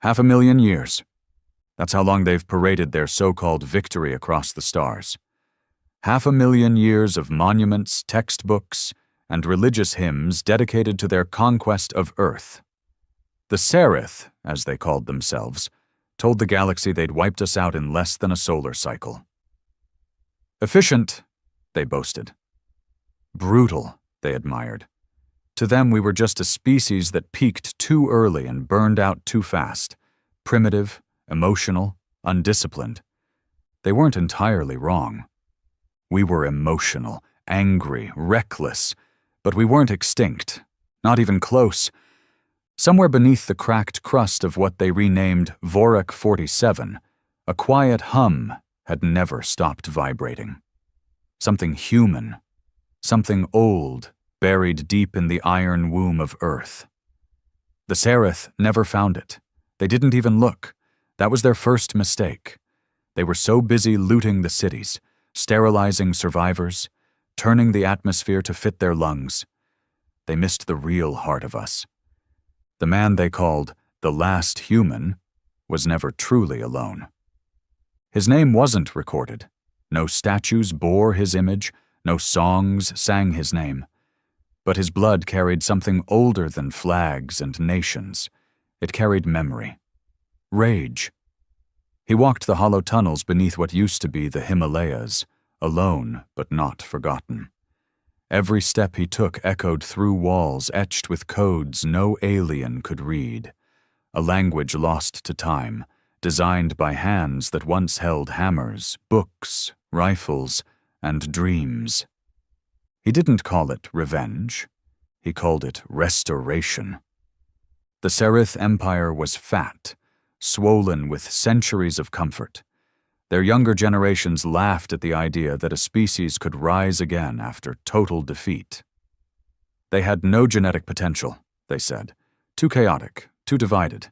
500,000 years. That's how long they've paraded their so-called victory across the stars. 500,000 years of monuments, textbooks, and religious hymns dedicated to their conquest of Earth. The Seraph, as they called themselves, told the galaxy they'd wiped us out in less than a solar cycle. Efficient, they boasted. Brutal, they admired. To them, we were just a species that peaked too early and burned out too fast. Primitive, emotional, undisciplined. They weren't entirely wrong. We were emotional, angry, reckless, but we weren't extinct, not even close. Somewhere beneath the cracked crust of what they renamed Vorak 47, a quiet hum had never stopped vibrating. Something human, something old, buried deep in the iron womb of Earth. The Seraph never found it. They didn't even look. That was their first mistake. They were so busy looting the cities, sterilizing survivors, turning the atmosphere to fit their lungs. They missed the real heart of us. The man they called the last human was never truly alone. His name wasn't recorded. No statues bore his image, no songs sang his name. But his blood carried something older than flags and nations. It carried memory. Rage. He walked the hollow tunnels beneath what used to be the Himalayas, alone but not forgotten. Every step he took echoed through walls etched with codes no alien could read, a language lost to time, designed by hands that once held hammers, books, rifles, and dreams. He didn't call it revenge. He called it restoration. The Seraph Empire was fat, swollen with centuries of comfort. Their younger generations laughed at the idea that a species could rise again after total defeat. They had no genetic potential, they said. Too chaotic, too divided.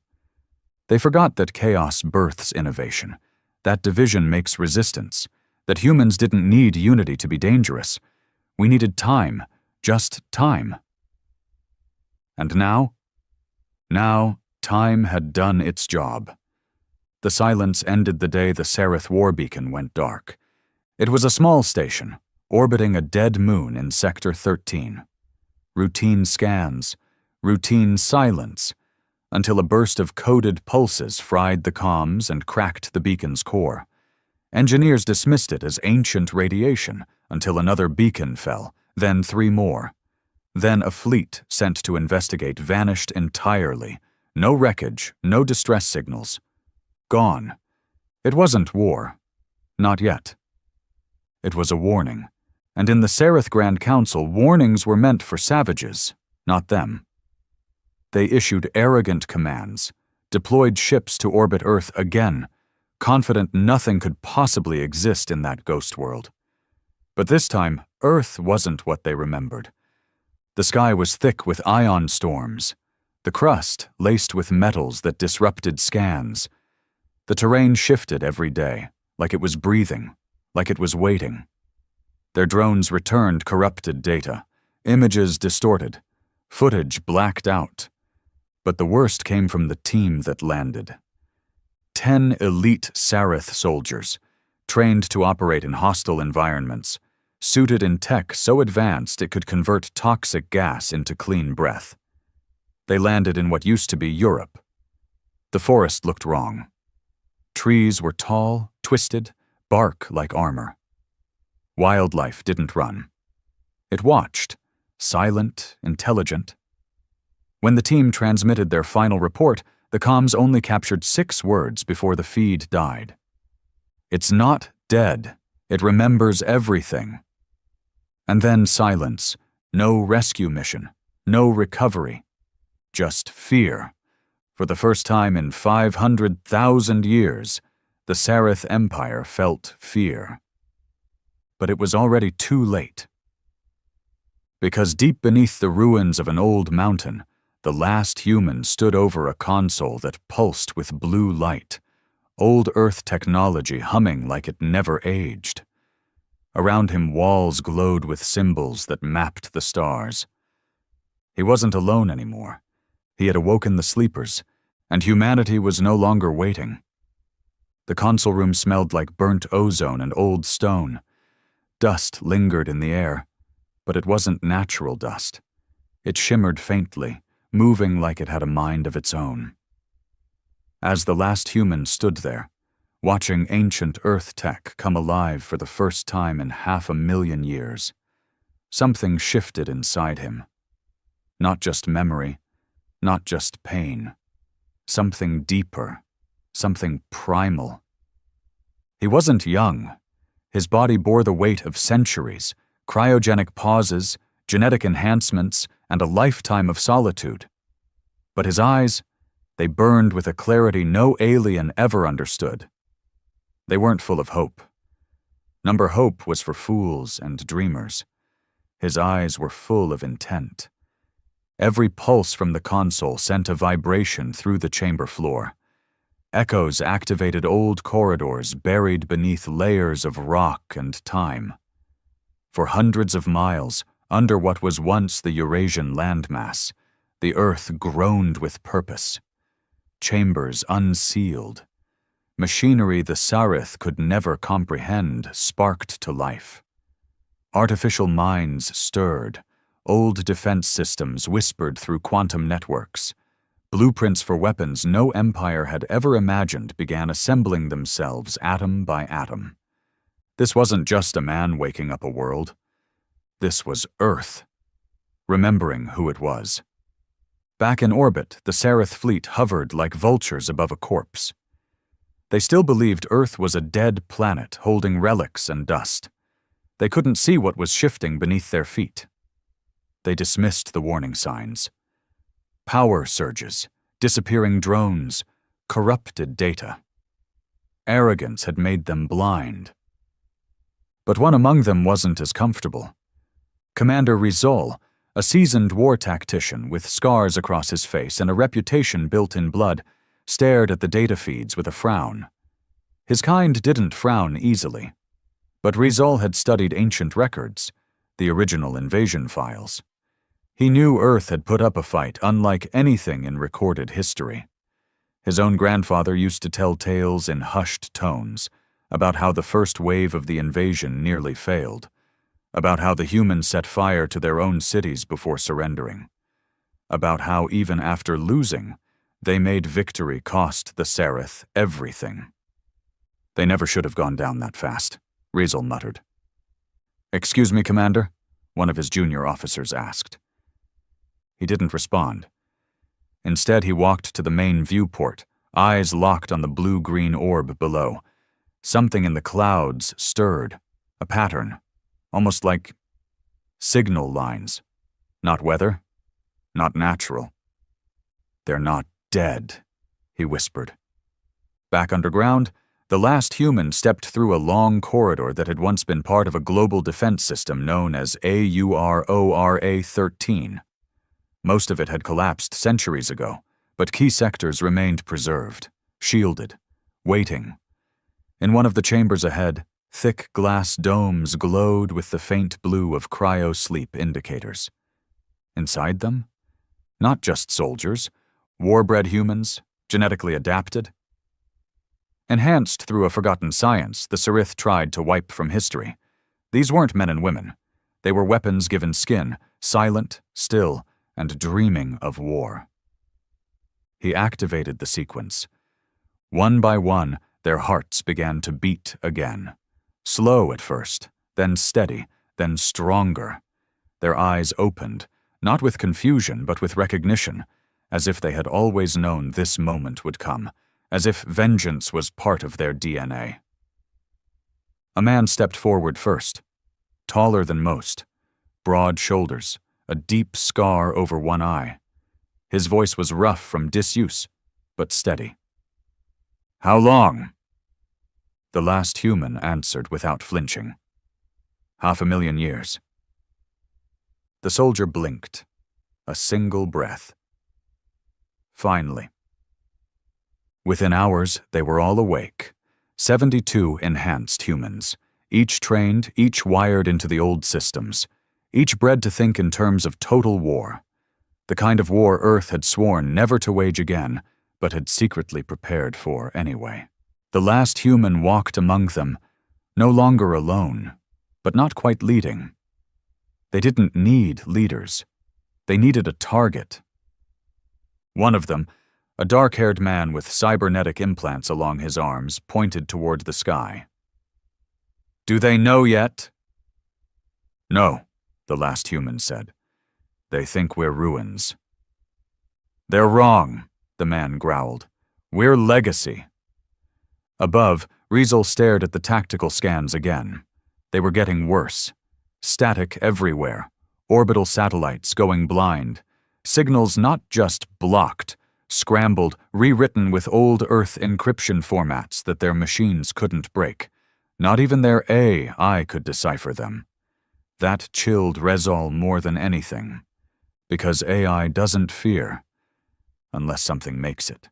They forgot that chaos births innovation, that division makes resistance, that humans didn't need unity to be dangerous. We needed time, just time. And now? Now, time had done its job. The silence ended the day the Seraph war beacon went dark. It was a small station, orbiting a dead moon in Sector 13. Routine scans, routine silence, until a burst of coded pulses fried the comms and cracked the beacon's core. Engineers dismissed it as ancient radiation until another beacon fell, then 3 more. Then a fleet sent to investigate vanished entirely. No wreckage, no distress signals. Gone. It wasn't war. Not yet. It was a warning. And in the Seraph Grand Council, warnings were meant for savages, not them. They issued arrogant commands, deployed ships to orbit Earth again, confident nothing could possibly exist in that ghost world. But this time, Earth wasn't what they remembered. The sky was thick with ion storms, the crust laced with metals that disrupted scans. The terrain shifted every day, like it was breathing, like it was waiting. Their drones returned corrupted data, images distorted, footage blacked out. But the worst came from the team that landed. 10 elite Seraph soldiers, trained to operate in hostile environments, suited in tech so advanced it could convert toxic gas into clean breath. They landed in what used to be Europe. The forest looked wrong. Trees were tall, twisted, bark like armor. Wildlife didn't run. It watched, silent, intelligent. When the team transmitted their final report, the comms only captured 6 words before the feed died. It's not dead. It remembers everything. And then silence. No rescue mission. No recovery. Just fear. For the first time in 500,000 years, the Seraph Empire felt fear. But it was already too late. Because deep beneath the ruins of an old mountain, the last human stood over a console that pulsed with blue light, old Earth technology humming like it never aged. Around him, walls glowed with symbols that mapped the stars. He wasn't alone anymore. He had awoken the sleepers, and humanity was no longer waiting. The console room smelled like burnt ozone and old stone. Dust lingered in the air, but it wasn't natural dust. It shimmered faintly, moving like it had a mind of its own. As the last human stood there, watching ancient Earth tech come alive for the first time in 500,000 years, something shifted inside him. Not just memory, not just pain. Something deeper, something primal. He wasn't young. His body bore the weight of centuries, cryogenic pauses, genetic enhancements, and a lifetime of solitude. But his eyes, they burned with a clarity no alien ever understood. They weren't full of hope. Number hope was for fools and dreamers. His eyes were full of intent. Every pulse from the console sent a vibration through the chamber floor. Echoes activated old corridors buried beneath layers of rock and time. For hundreds of miles, under what was once the Eurasian landmass, the Earth groaned with purpose. Chambers unsealed. Machinery the Sarith could never comprehend sparked to life. Artificial minds stirred. Old defense systems whispered through quantum networks. Blueprints for weapons no empire had ever imagined began assembling themselves atom by atom. This wasn't just a man waking up a world. This was Earth, remembering who it was. Back in orbit, the Sarith fleet hovered like vultures above a corpse. They still believed Earth was a dead planet holding relics and dust. They couldn't see what was shifting beneath their feet. They dismissed the warning signs. Power surges, disappearing drones, corrupted data. Arrogance had made them blind. But one among them wasn't as comfortable. Commander Rizal, a seasoned war tactician with scars across his face and a reputation built in blood, stared at the data feeds with a frown. His kind didn't frown easily. But Rizal had studied ancient records, the original invasion files. He knew Earth had put up a fight unlike anything in recorded history. His own grandfather used to tell tales in hushed tones about how the first wave of the invasion nearly failed, about how the humans set fire to their own cities before surrendering, about how even after losing, they made victory cost the Sarith everything. They never should have gone down that fast, Rizal muttered. "Excuse me, Commander?" one of his junior officers asked. He didn't respond. Instead, he walked to the main viewport, eyes locked on the blue-green orb below. Something in the clouds stirred, a pattern, almost like signal lines. Not weather, not natural. "They're not dead," he whispered. Back underground, the last human stepped through a long corridor that had once been part of a global defense system known as AURORA-13. Most of it had collapsed centuries ago, but key sectors remained preserved, shielded, waiting. In one of the chambers ahead, thick glass domes glowed with the faint blue of cryo-sleep indicators. Inside them, not just soldiers, war-bred humans, genetically adapted. Enhanced through a forgotten science, the Sarith tried to wipe from history. These weren't men and women. They were weapons given skin, silent, still, and dreaming of war. He activated the sequence. One by one, their hearts began to beat again. Slow at first, then steady, then stronger. Their eyes opened, not with confusion but with recognition, as if they had always known this moment would come, as if vengeance was part of their DNA. A man stepped forward first, taller than most, broad shoulders, a deep scar over one eye. His voice was rough from disuse, but steady. "How long?" The last human answered without flinching. 500,000 years. The soldier blinked. A single breath. Finally. Within hours, they were all awake. 72 enhanced humans, each trained, each wired into the old systems, each bred to think in terms of total war. The kind of war Earth had sworn never to wage again, but had secretly prepared for anyway. The last human walked among them, no longer alone, but not quite leading. They didn't need leaders. They needed a target. One of them, a dark-haired man with cybernetic implants along his arms, pointed toward the sky. "Do they know yet?" "No," the last human said. "They think we're ruins." "They're wrong," the man growled. "We're legacy." Above, Riesel stared at the tactical scans again. They were getting worse. Static everywhere. Orbital satellites going blind. Signals not just blocked, scrambled, rewritten with old Earth encryption formats that their machines couldn't break. Not even their AI could decipher them. That chilled Riesel more than anything. Because AI doesn't fear, unless something makes it.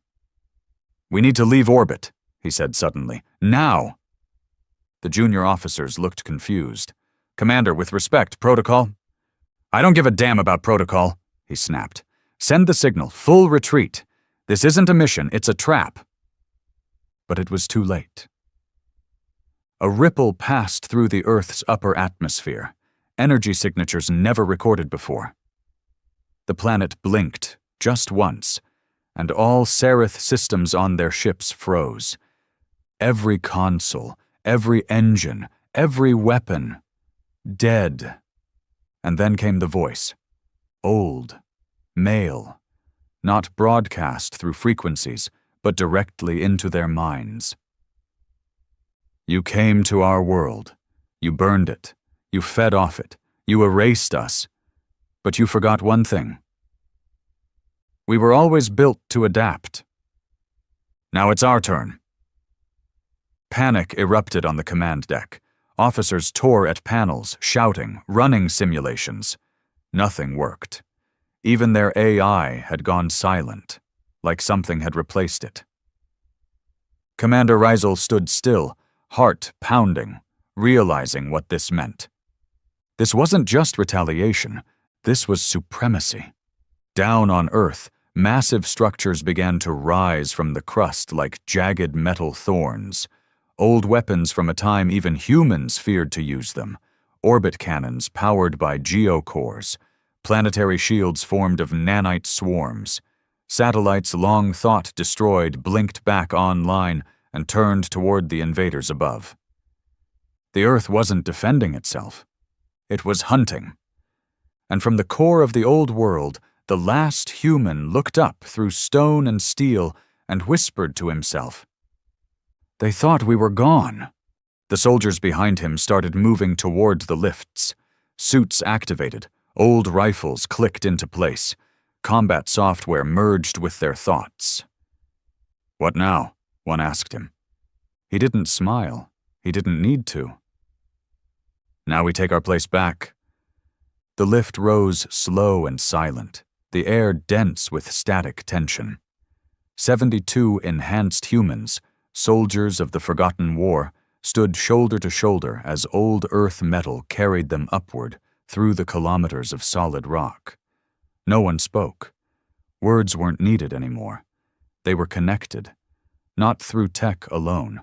"We need to leave orbit," he said suddenly. "Now!" The junior officers looked confused. "Commander, with respect, protocol?" "I don't give a damn about protocol," he snapped. "Send the signal, full retreat. This isn't a mission, it's a trap." But it was too late. A ripple passed through the Earth's upper atmosphere, energy signatures never recorded before. The planet blinked, just once, and all Seraph systems on their ships froze. Every console, every engine, every weapon, dead. And then came the voice. Old, male, not broadcast through frequencies, but directly into their minds. "You came to our world. You burned it. You fed off it. You erased us. But you forgot one thing. We were always built to adapt. Now it's our turn." Panic erupted on the command deck. Officers tore at panels, shouting, running simulations. Nothing worked. Even their AI had gone silent, like something had replaced it. Commander Riesel stood still, heart pounding, realizing what this meant. This wasn't just retaliation, this was supremacy. Down on Earth, massive structures began to rise from the crust like jagged metal thorns. Old weapons from a time even humans feared to use them. Orbit cannons powered by geocores. Planetary shields formed of nanite swarms. Satellites long thought destroyed blinked back online and turned toward the invaders above. The Earth wasn't defending itself. It was hunting. And from the core of the old world, the last human looked up through stone and steel and whispered to himself, "They thought we were gone." The soldiers behind him started moving toward the lifts. Suits activated, old rifles clicked into place. Combat software merged with their thoughts. "What now?" one asked him. He didn't smile. He didn't need to. "Now we take our place back." The lift rose slow and silent, the air dense with static tension. 72 enhanced humans, soldiers of the forgotten war, stood shoulder to shoulder as old Earth metal carried them upward through the kilometers of solid rock. No one spoke. Words weren't needed anymore. They were connected, not through tech alone,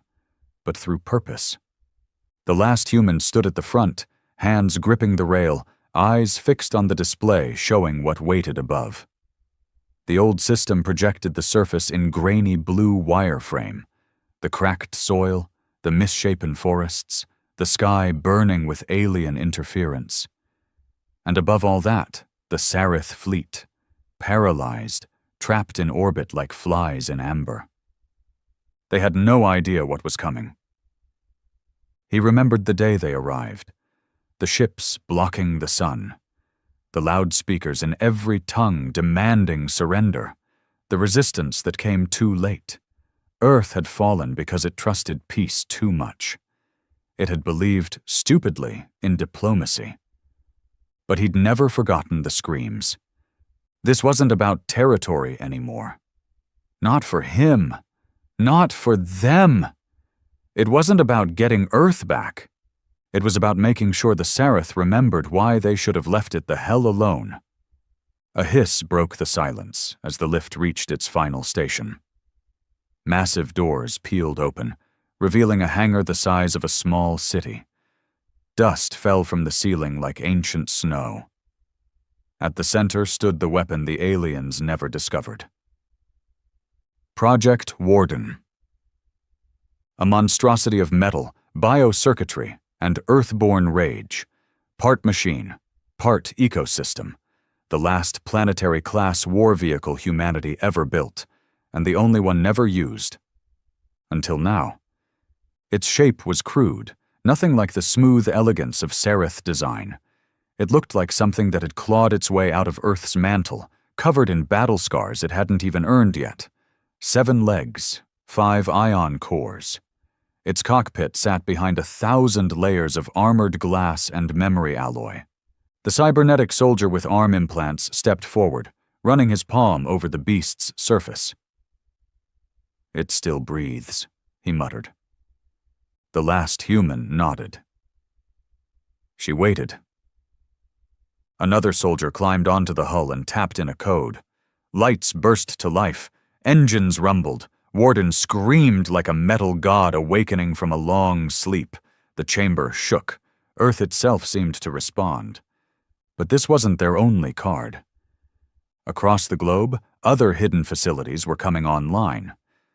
but through purpose. The last human stood at the front, hands gripping the rail, eyes fixed on the display showing what waited above. The old system projected the surface in grainy blue wireframe, the cracked soil, the misshapen forests, the sky burning with alien interference. And above all that, the Seraph fleet, paralyzed, trapped in orbit like flies in amber. They had no idea what was coming. He remembered the day they arrived, the ships blocking the sun, the loudspeakers in every tongue demanding surrender, the resistance that came too late. Earth had fallen because it trusted peace too much. It had believed stupidly in diplomacy. But he'd never forgotten the screams. This wasn't about territory anymore. Not for him. Not for them. It wasn't about getting Earth back. It was about making sure the Seraph remembered why they should have left it the hell alone. A hiss broke the silence as the lift reached its final station. Massive doors peeled open, revealing a hangar the size of a small city. Dust fell from the ceiling like ancient snow. At the center stood the weapon the aliens never discovered. Project Warden. A monstrosity of metal, biocircuitry, and earthborn rage. Part machine, part ecosystem. The last planetary-class war vehicle humanity ever built, and the only one never used. Until now. Its shape was crude, nothing like the smooth elegance of Seraph design. It looked like something that had clawed its way out of Earth's mantle, covered in battle scars it hadn't even earned yet. 7 legs, 5 ion cores. Its cockpit sat behind 1,000 layers of armored glass and memory alloy. The cybernetic soldier with arm implants stepped forward, running his palm over the beast's surface. "It still breathes," he muttered. The last human nodded. She waited. Another soldier climbed onto the hull and tapped in a code. Lights burst to life. Engines rumbled. Warden screamed like a metal god awakening from a long sleep. The chamber shook. Earth itself seemed to respond. But this wasn't their only card. Across the globe, other hidden facilities were coming online.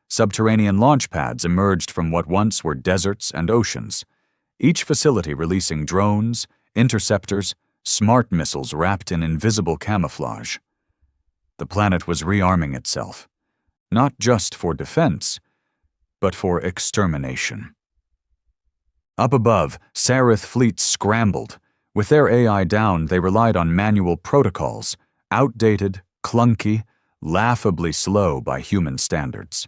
Subterranean launch pads emerged from what once were deserts and oceans, each facility releasing drones, interceptors, smart missiles wrapped in invisible camouflage. The planet was rearming itself, not just for defense, but for extermination. Up above, Seraph fleets scrambled. With their AI down, they relied on manual protocols, outdated, clunky, laughably slow by human standards.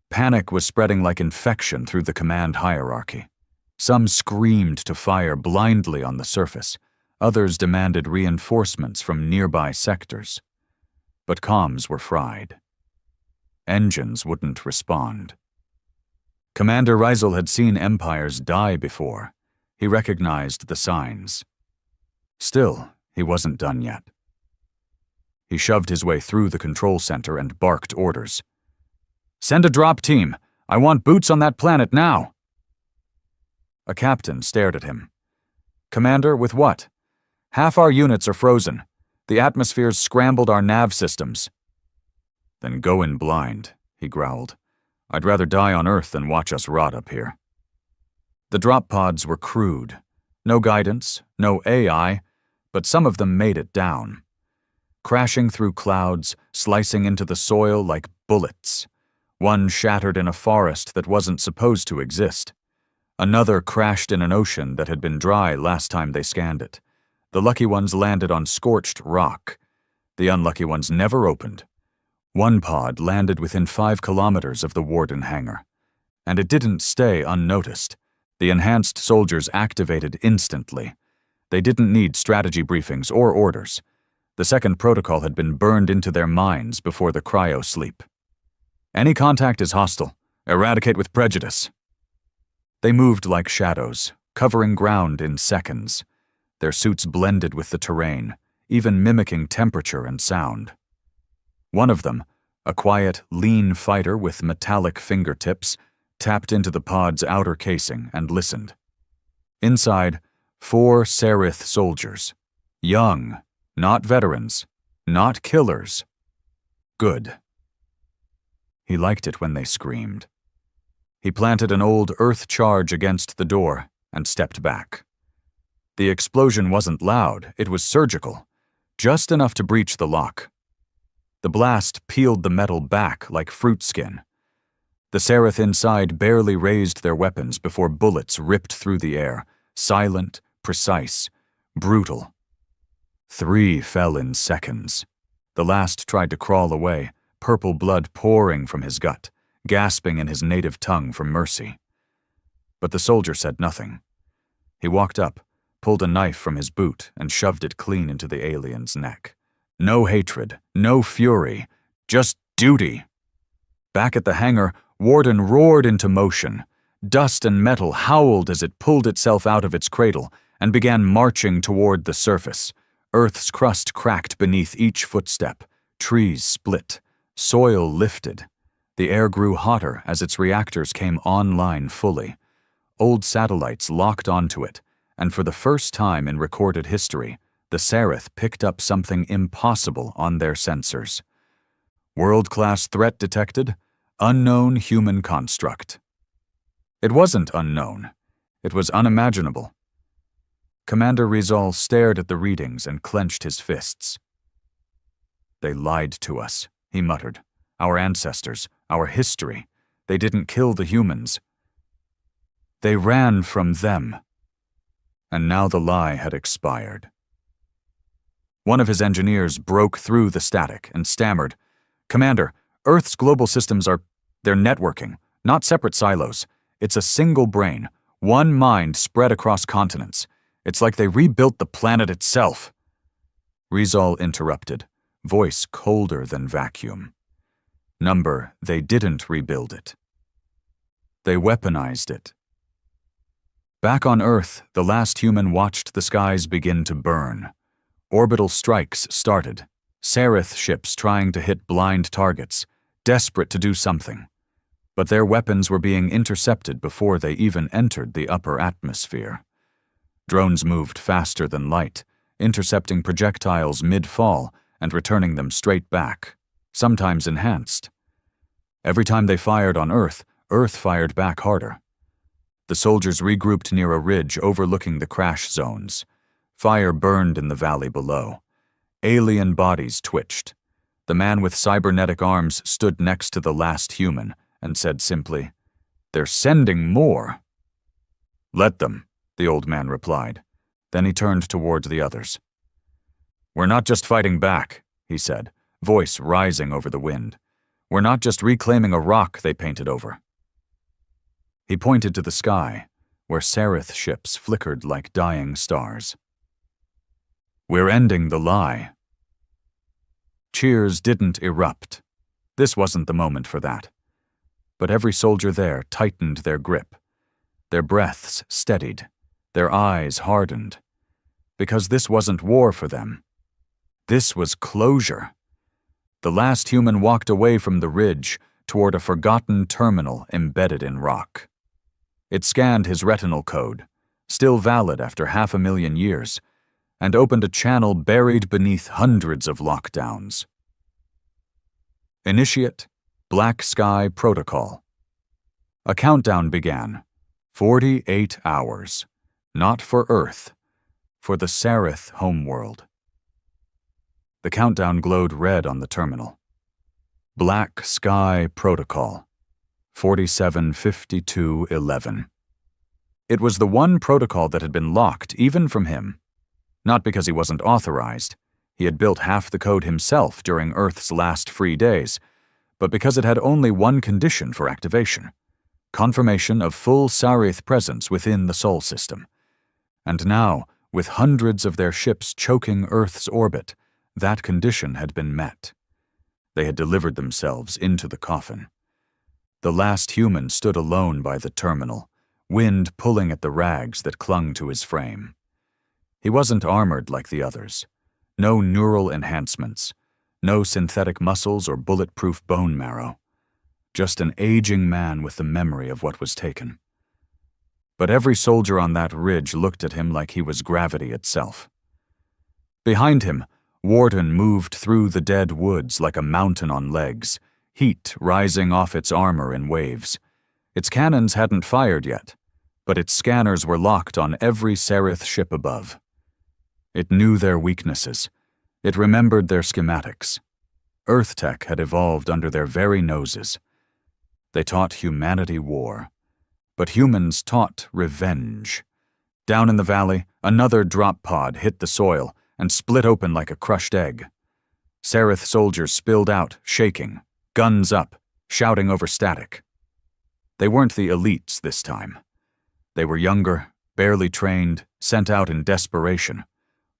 Panic was spreading like infection through the command hierarchy. Some screamed to fire blindly on the surface. Others demanded reinforcements from nearby sectors. But comms were fried. Engines wouldn't respond. Commander Reisel had seen empires die before. He recognized the signs. Still, he wasn't done yet. He shoved his way through the control center and barked orders. "Send a drop team. I want boots on that planet now." A captain stared at him. "Commander, with what?" "Half our units are frozen. The atmosphere's scrambled our nav systems." "Then go in blind," he growled. "I'd rather die on Earth than watch us rot up here." The drop pods were crude. No guidance, no AI, but some of them made it down. Crashing through clouds, slicing into the soil like bullets. One shattered in a forest that wasn't supposed to exist. Another crashed in an ocean that had been dry last time they scanned it. The lucky ones landed on scorched rock. The unlucky ones never opened. One pod landed within 5 kilometers of the Warden hangar. And it didn't stay unnoticed. The enhanced soldiers activated instantly. They didn't need strategy briefings or orders. The second protocol had been burned into their minds before the cryo-sleep. "Any contact is hostile. Eradicate with prejudice." They moved like shadows, covering ground in seconds. Their suits blended with the terrain, even mimicking temperature and sound. One of them, a quiet, lean fighter with metallic fingertips, tapped into the pod's outer casing and listened. Inside, 4 Seraph soldiers. Young, not veterans, not killers. Good. He liked it when they screamed. He planted an old earth charge against the door and stepped back. The explosion wasn't loud, it was surgical, just enough to breach the lock. The blast peeled the metal back like fruit skin. The Seraph inside barely raised their weapons before bullets ripped through the air, silent, precise, brutal. 3 fell in seconds. The last tried to crawl away, purple blood pouring from his gut, gasping in his native tongue for mercy. But the soldier said nothing. He walked up, pulled a knife from his boot, and shoved it clean into the alien's neck. No hatred, no fury, just duty. Back at the hangar, Warden roared into motion. Dust and metal howled as it pulled itself out of its cradle and began marching toward the surface. Earth's crust cracked beneath each footstep. Trees split. Soil lifted. The air grew hotter as its reactors came online fully. Old satellites locked onto it, and for the first time in recorded history, the Seraph picked up something impossible on their sensors. World-class threat detected, unknown human construct. It wasn't unknown. It was unimaginable. Commander Rizal stared at the readings and clenched his fists. They lied to us, he muttered. Our ancestors, our history. They didn't kill the humans. They ran from them. And now the lie had expired. One of his engineers broke through the static and stammered, "Commander, Earth's global systems they're networking, not separate silos. It's a single brain, one mind spread across continents. It's like they rebuilt the planet itself." Rizal interrupted, voice colder than vacuum. Number, they didn't rebuild it. They weaponized it. Back on Earth, the last human watched the skies begin to burn. Orbital strikes started. Seraph ships trying to hit blind targets, desperate to do something. But their weapons were being intercepted before they even entered the upper atmosphere. Drones moved faster than light, intercepting projectiles mid-fall and returning them straight back, sometimes enhanced. Every time they fired on Earth, Earth fired back harder. The soldiers regrouped near a ridge overlooking the crash zones. Fire burned in the valley below. Alien bodies twitched. The man with cybernetic arms stood next to the last human and said simply, "They're sending more." "Let them," the old man replied. Then he turned toward the others. "We're not just fighting back," he said, voice rising over the wind. "We're not just reclaiming a rock they painted over." He pointed to the sky, where Seraph ships flickered like dying stars. "We're ending the lie." Cheers didn't erupt. This wasn't the moment for that. But every soldier there tightened their grip. Their breaths steadied. Their eyes hardened. Because this wasn't war for them. This was closure. The last human walked away from the ridge toward a forgotten terminal embedded in rock. It scanned his retinal code, still valid after 500,000 years, and opened a channel buried beneath hundreds of lockdowns. Initiate, Black Sky Protocol. A countdown began. 48 hours. Not for Earth, for the Seraph homeworld. The countdown glowed red on the terminal. Black Sky Protocol. 475211. It was the one protocol that had been locked even from him. Not because he wasn't authorized. He had built half the code himself during Earth's last free days, but because it had only one condition for activation: confirmation of full Seraph presence within the Sol system. And now, with hundreds of their ships choking Earth's orbit, that condition had been met. They had delivered themselves into the coffin. The last human stood alone by the terminal, wind pulling at the rags that clung to his frame. He wasn't armored like the others. No neural enhancements, no synthetic muscles or bulletproof bone marrow. Just an aging man with the memory of what was taken. But every soldier on that ridge looked at him like he was gravity itself. Behind him, Warden moved through the dead woods like a mountain on legs, heat rising off its armor in waves. Its cannons hadn't fired yet, but its scanners were locked on every Seraph ship above. It knew their weaknesses. It remembered their schematics. Earth tech had evolved under their very noses. They taught humanity war. But humans taught revenge. Down in the valley, another drop pod hit the soil and split open like a crushed egg. Seraph soldiers spilled out, shaking, guns up, shouting over static. They weren't the elites this time. They were younger, barely trained, sent out in desperation,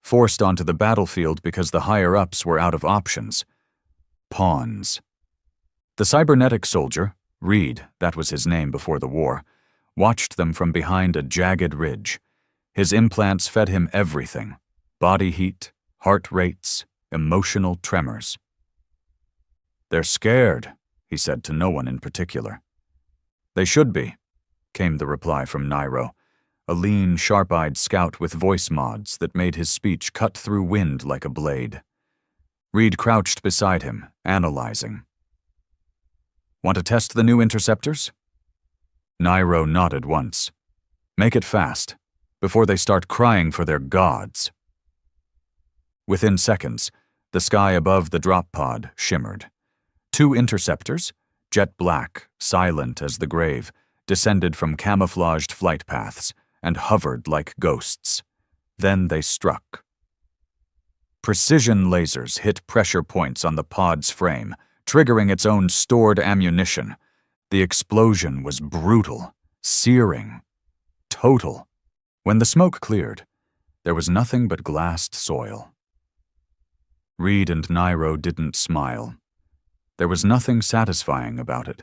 forced onto the battlefield because the higher-ups were out of options. Pawns. The cybernetic soldier, Reed, that was his name before the war, watched them from behind a jagged ridge. His implants fed him everything: body heat, heart rates, emotional tremors. "They're scared," he said to no one in particular. They should be, came the reply from Nairo, a lean, sharp-eyed scout with voice mods that made his speech cut through wind like a blade. Reed crouched beside him, analyzing. Want to test the new interceptors? Nairo nodded once. Make it fast, before they start crying for their gods. Within seconds, the sky above the drop pod shimmered. 2 interceptors, jet black, silent as the grave, descended from camouflaged flight paths and hovered like ghosts. Then they struck. Precision lasers hit pressure points on the pod's frame, triggering its own stored ammunition. The explosion was brutal, searing, total. When the smoke cleared, there was nothing but glassed soil. Reed and Nairo didn't smile. There was nothing satisfying about it.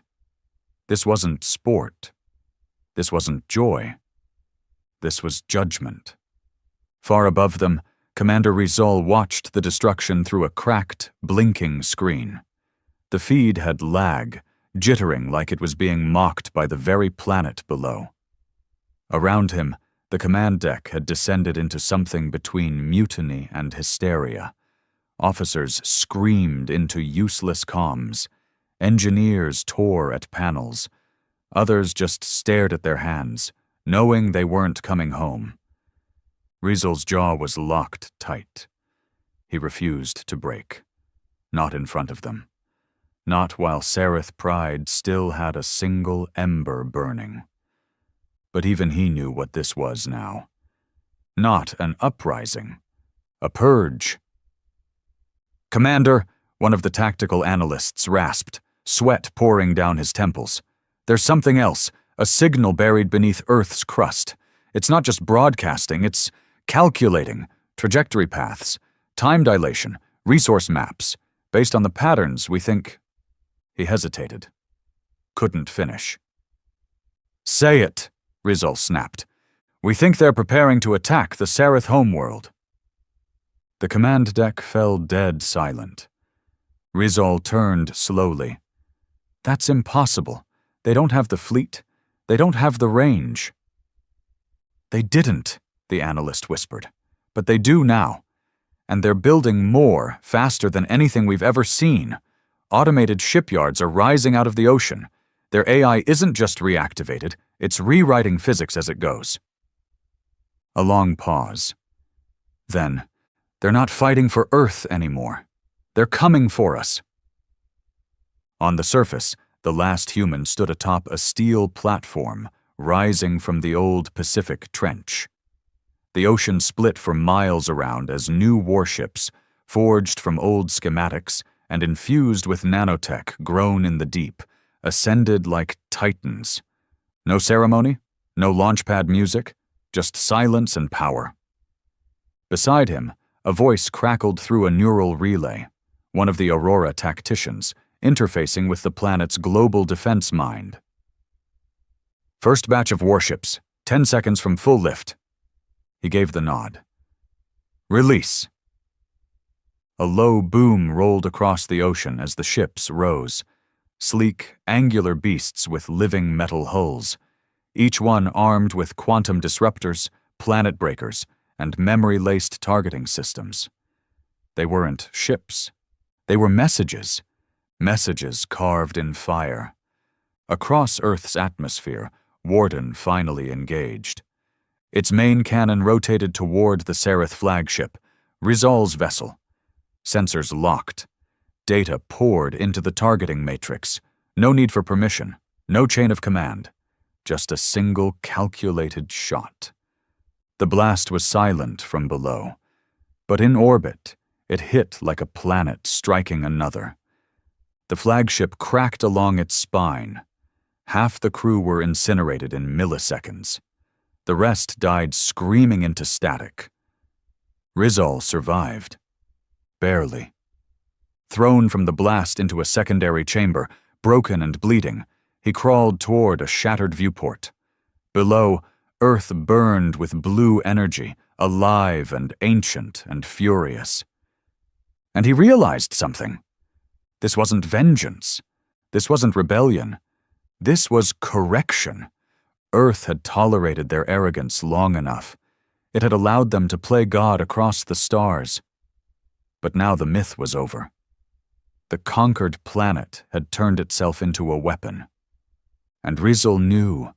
This wasn't sport. This wasn't joy. This was judgment. Far above them, Commander Rizal watched the destruction through a cracked, blinking screen. The feed had lag, jittering like it was being mocked by the very planet below. Around him, the command deck had descended into something between mutiny and hysteria. Officers screamed into useless comms. Engineers tore at panels. Others just stared at their hands, knowing they weren't coming home. Rizal's jaw was locked tight. He refused to break. Not in front of them. Not while Sereth pride still had a single ember burning. But even he knew what this was now. Not an uprising. A purge. "Commander," one of the tactical analysts rasped, sweat pouring down his temples. "There's something else, a signal buried beneath Earth's crust. It's not just broadcasting, it's calculating, trajectory paths, time dilation, resource maps. Based on the patterns, we think—" He hesitated. Couldn't finish. "Say it," Rizal snapped. "We think they're preparing to attack the Sereth homeworld." The command deck fell dead silent. Rizal turned slowly. "That's impossible. They don't have the fleet. They don't have the range." "They didn't," the analyst whispered. "But they do now. And they're building more, faster than anything we've ever seen. Automated shipyards are rising out of the ocean. Their AI isn't just reactivated, it's rewriting physics as it goes." A long pause. Then, "They're not fighting for Earth anymore. They're coming for us." On the surface, the last human stood atop a steel platform rising from the old Pacific Trench. The ocean split for miles around as new warships, forged from old schematics and infused with nanotech grown in the deep, ascended like titans. No ceremony, no launchpad music, just silence and power. Beside him, a voice crackled through a neural relay, one of the Aurora tacticians, interfacing with the planet's global defense mind. "First batch of warships, 10 seconds from full lift." He gave the nod. "Release." A low boom rolled across the ocean as the ships rose, sleek, angular beasts with living metal hulls, each one armed with quantum disruptors, planet breakers, and memory-laced targeting systems. They weren't ships. They were messages. Messages carved in fire. Across Earth's atmosphere, Warden finally engaged. Its main cannon rotated toward the Sereth flagship, Rizal's vessel. Sensors locked. Data poured into the targeting matrix. No need for permission. No chain of command. Just a single calculated shot. The blast was silent from below. But in orbit, it hit like a planet striking another. The flagship cracked along its spine. Half the crew were incinerated in milliseconds. The rest died screaming into static. Rizal survived. Barely. Thrown from the blast into a secondary chamber, broken and bleeding, he crawled toward a shattered viewport. Below, Earth burned with blue energy, alive and ancient and furious. And he realized something. This wasn't vengeance. This wasn't rebellion. This was correction. Earth had tolerated their arrogance long enough. It had allowed them to play God across the stars. But now the myth was over. The conquered planet had turned itself into a weapon. And Rizal knew,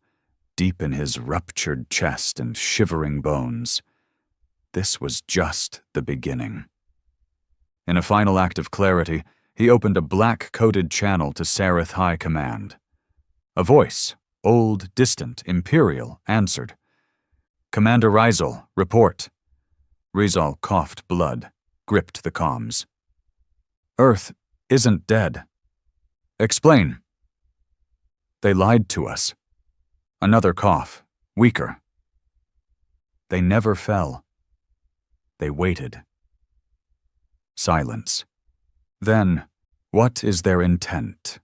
deep in his ruptured chest and shivering bones, this was just the beginning. In a final act of clarity, he opened a black-coded channel to Sareth High Command. A voice, old, distant, imperial, answered. "Commander Rizal, report." Rizal coughed blood, gripped the comms. "Earth isn't dead." "Explain." "They lied to us." Another cough, weaker. "They never fell. They waited." Silence. Then, what is their intent?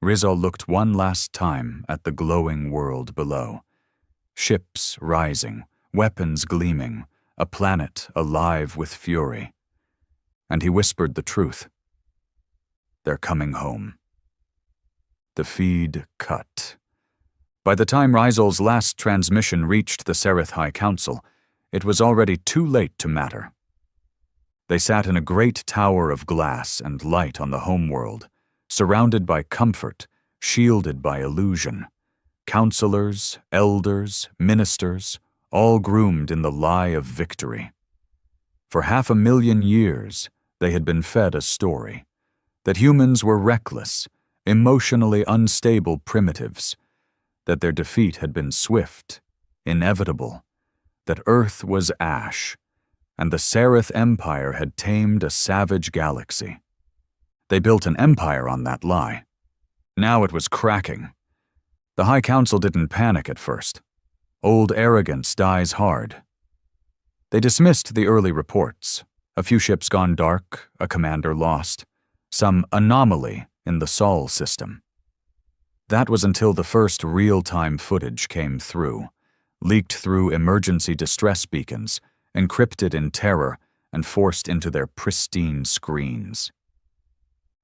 Rizal looked one last time at the glowing world below. Ships rising, weapons gleaming, a planet alive with fury. And he whispered the truth. "They're coming home." The feed cut. By the time Rizal's last transmission reached the Sareth High Council, it was already too late to matter. They sat in a great tower of glass and light on the homeworld, surrounded by comfort, shielded by illusion. Counselors, elders, ministers, all groomed in the lie of victory. For 500,000 years, they had been fed a story that humans were reckless, emotionally unstable primitives, that their defeat had been swift, inevitable, that Earth was ash, and the Sareth Empire had tamed a savage galaxy. They built an empire on that lie. Now it was cracking. The High Council didn't panic at first. Old arrogance dies hard. They dismissed the early reports. A few ships gone dark, a commander lost, some anomaly in the Sol system. That was until the first real-time footage came through, leaked through emergency distress beacons, encrypted in terror, and forced into their pristine screens.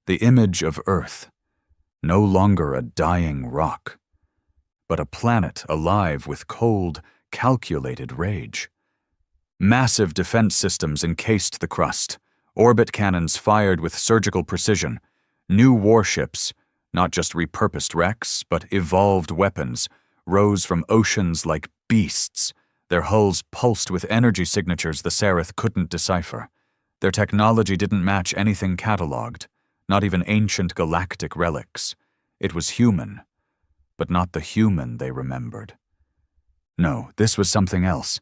The image of Earth, no longer a dying rock, but a planet alive with cold, calculated rage. Massive defense systems encased the crust, orbit cannons fired with surgical precision, new warships, not just repurposed wrecks, but evolved weapons, rose from oceans like beasts, their hulls pulsed with energy signatures the Sareth couldn't decipher. Their technology didn't match anything catalogued, not even ancient galactic relics. It was human, but not the human they remembered. No, this was something else.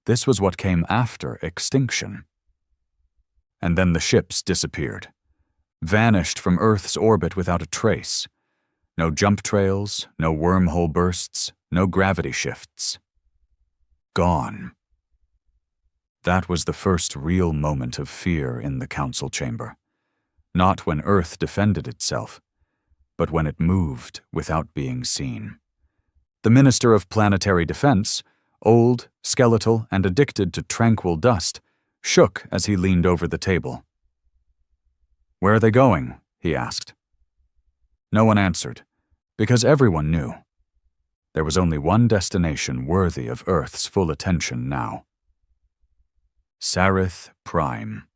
This was what came after extinction. And then the ships disappeared, vanished from Earth's orbit without a trace. No jump trails, no wormhole bursts, no gravity shifts. Gone. That was the first real moment of fear in the council chamber. Not when Earth defended itself, but when it moved without being seen. The Minister of Planetary Defense, old, skeletal, and addicted to tranquil dust, shook as he leaned over the table. "Where are they going?" he asked. No one answered, because everyone knew. There was only one destination worthy of Earth's full attention now. Sareth Prime.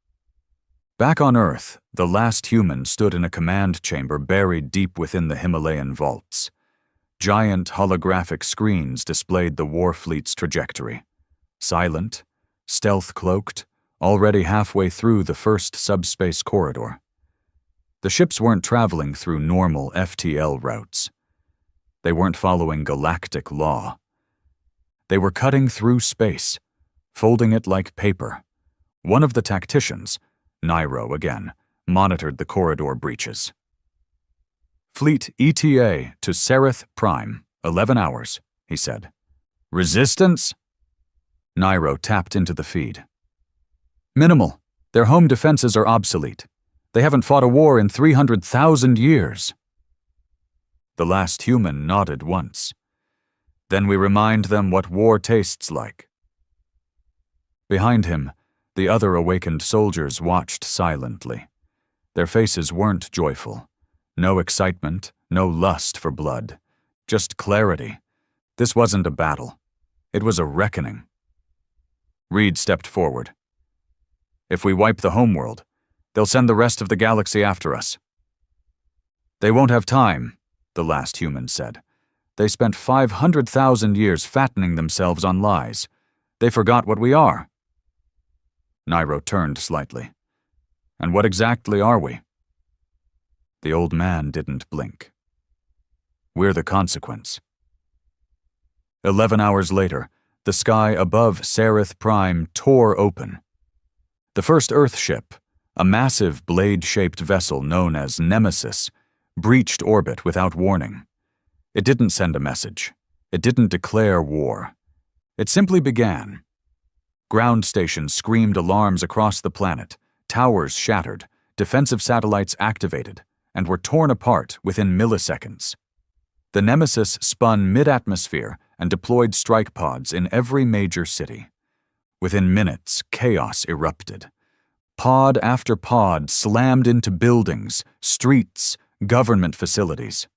Back on Earth, the last human stood in a command chamber buried deep within the Himalayan vaults. Giant holographic screens displayed the Warfleet's trajectory. Silent, stealth-cloaked, already halfway through the first subspace corridor. The ships weren't traveling through normal FTL routes. They weren't following galactic law. They were cutting through space, folding it like paper. One of the tacticians, Nairo again, monitored the corridor breaches. "Fleet ETA to Sareth Prime, 11 hours, he said. "Resistance?" Nairo tapped into the feed. "Minimal. Their home defenses are obsolete. They haven't fought a war in 300,000 years. The last human nodded once. "Then we remind them what war tastes like." Behind him, the other awakened soldiers watched silently. Their faces weren't joyful. No excitement, no lust for blood. Just clarity. This wasn't a battle. It was a reckoning. Reed stepped forward. If we wipe the homeworld, they'll send the rest of the galaxy after us. They won't have time, the last human said. They spent 500,000 years fattening themselves on lies. They forgot what we are. Nairo turned slightly. And what exactly are we? The old man didn't blink. We're the consequence. 11 hours later, the sky above Sereth Prime tore open. The first Earth ship, a massive blade-shaped vessel known as Nemesis, breached orbit without warning. It didn't send a message. It didn't declare war. It simply began. Ground stations screamed alarms across the planet, towers shattered, defensive satellites activated, and were torn apart within milliseconds. The Nemesis spun mid-atmosphere and deployed strike pods in every major city. Within minutes, chaos erupted. Pod after pod slammed into buildings, streets, government facilities.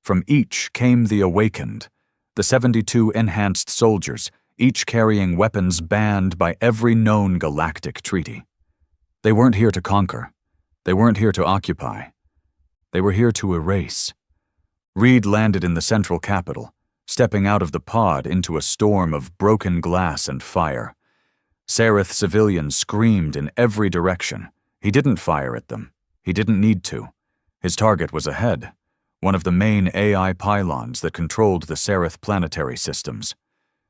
From each came the awakened, the 72 enhanced soldiers, each carrying weapons banned by every known galactic treaty. They weren't here to conquer. They weren't here to occupy. They were here to erase. Reed landed in the central capital, stepping out of the pod into a storm of broken glass and fire. Sereth civilians screamed in every direction. He didn't fire at them. He didn't need to. His target was ahead, one of the main AI pylons that controlled the Sereth planetary systems.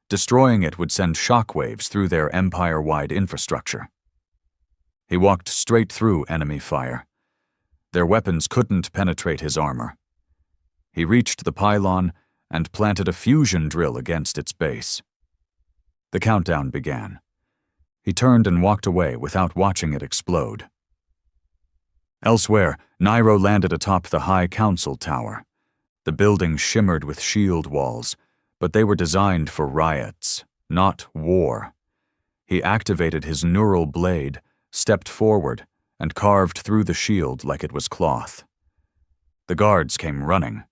Destroying it would send shockwaves through their empire-wide infrastructure. He walked straight through enemy fire. Their weapons couldn't penetrate his armor. He reached the pylon and planted a fusion drill against its base. The countdown began. He turned and walked away without watching it explode. Elsewhere, Nairo landed atop the High Council Tower. The building shimmered with shield walls, but they were designed for riots, not war. He activated his neural blade, stepped forward, and carved through the shield like it was cloth. The guards came running.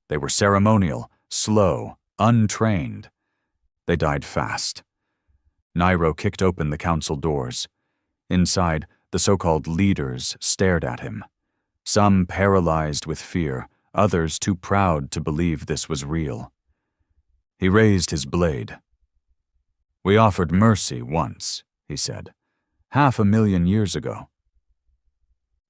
They were ceremonial, slow, untrained. They died fast. Nairo kicked open the council doors. Inside, the so-called leaders stared at him. Some paralyzed with fear, others too proud to believe this was real. He raised his blade. "We offered mercy once," he said, 500,000 years ago.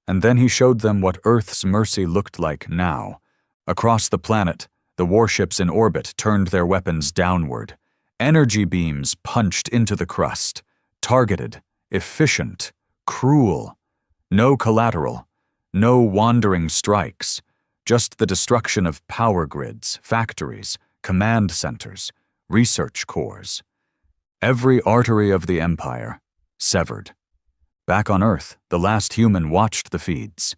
And then he showed them what Earth's mercy looked like now. Across the planet, the warships in orbit turned their weapons downward. Energy beams punched into the crust, targeted, efficient, cruel. No collateral, no wandering strikes, just the destruction of power grids, factories, command centers, research cores. Every artery of the Empire, severed. Back on Earth, the last human watched the feeds.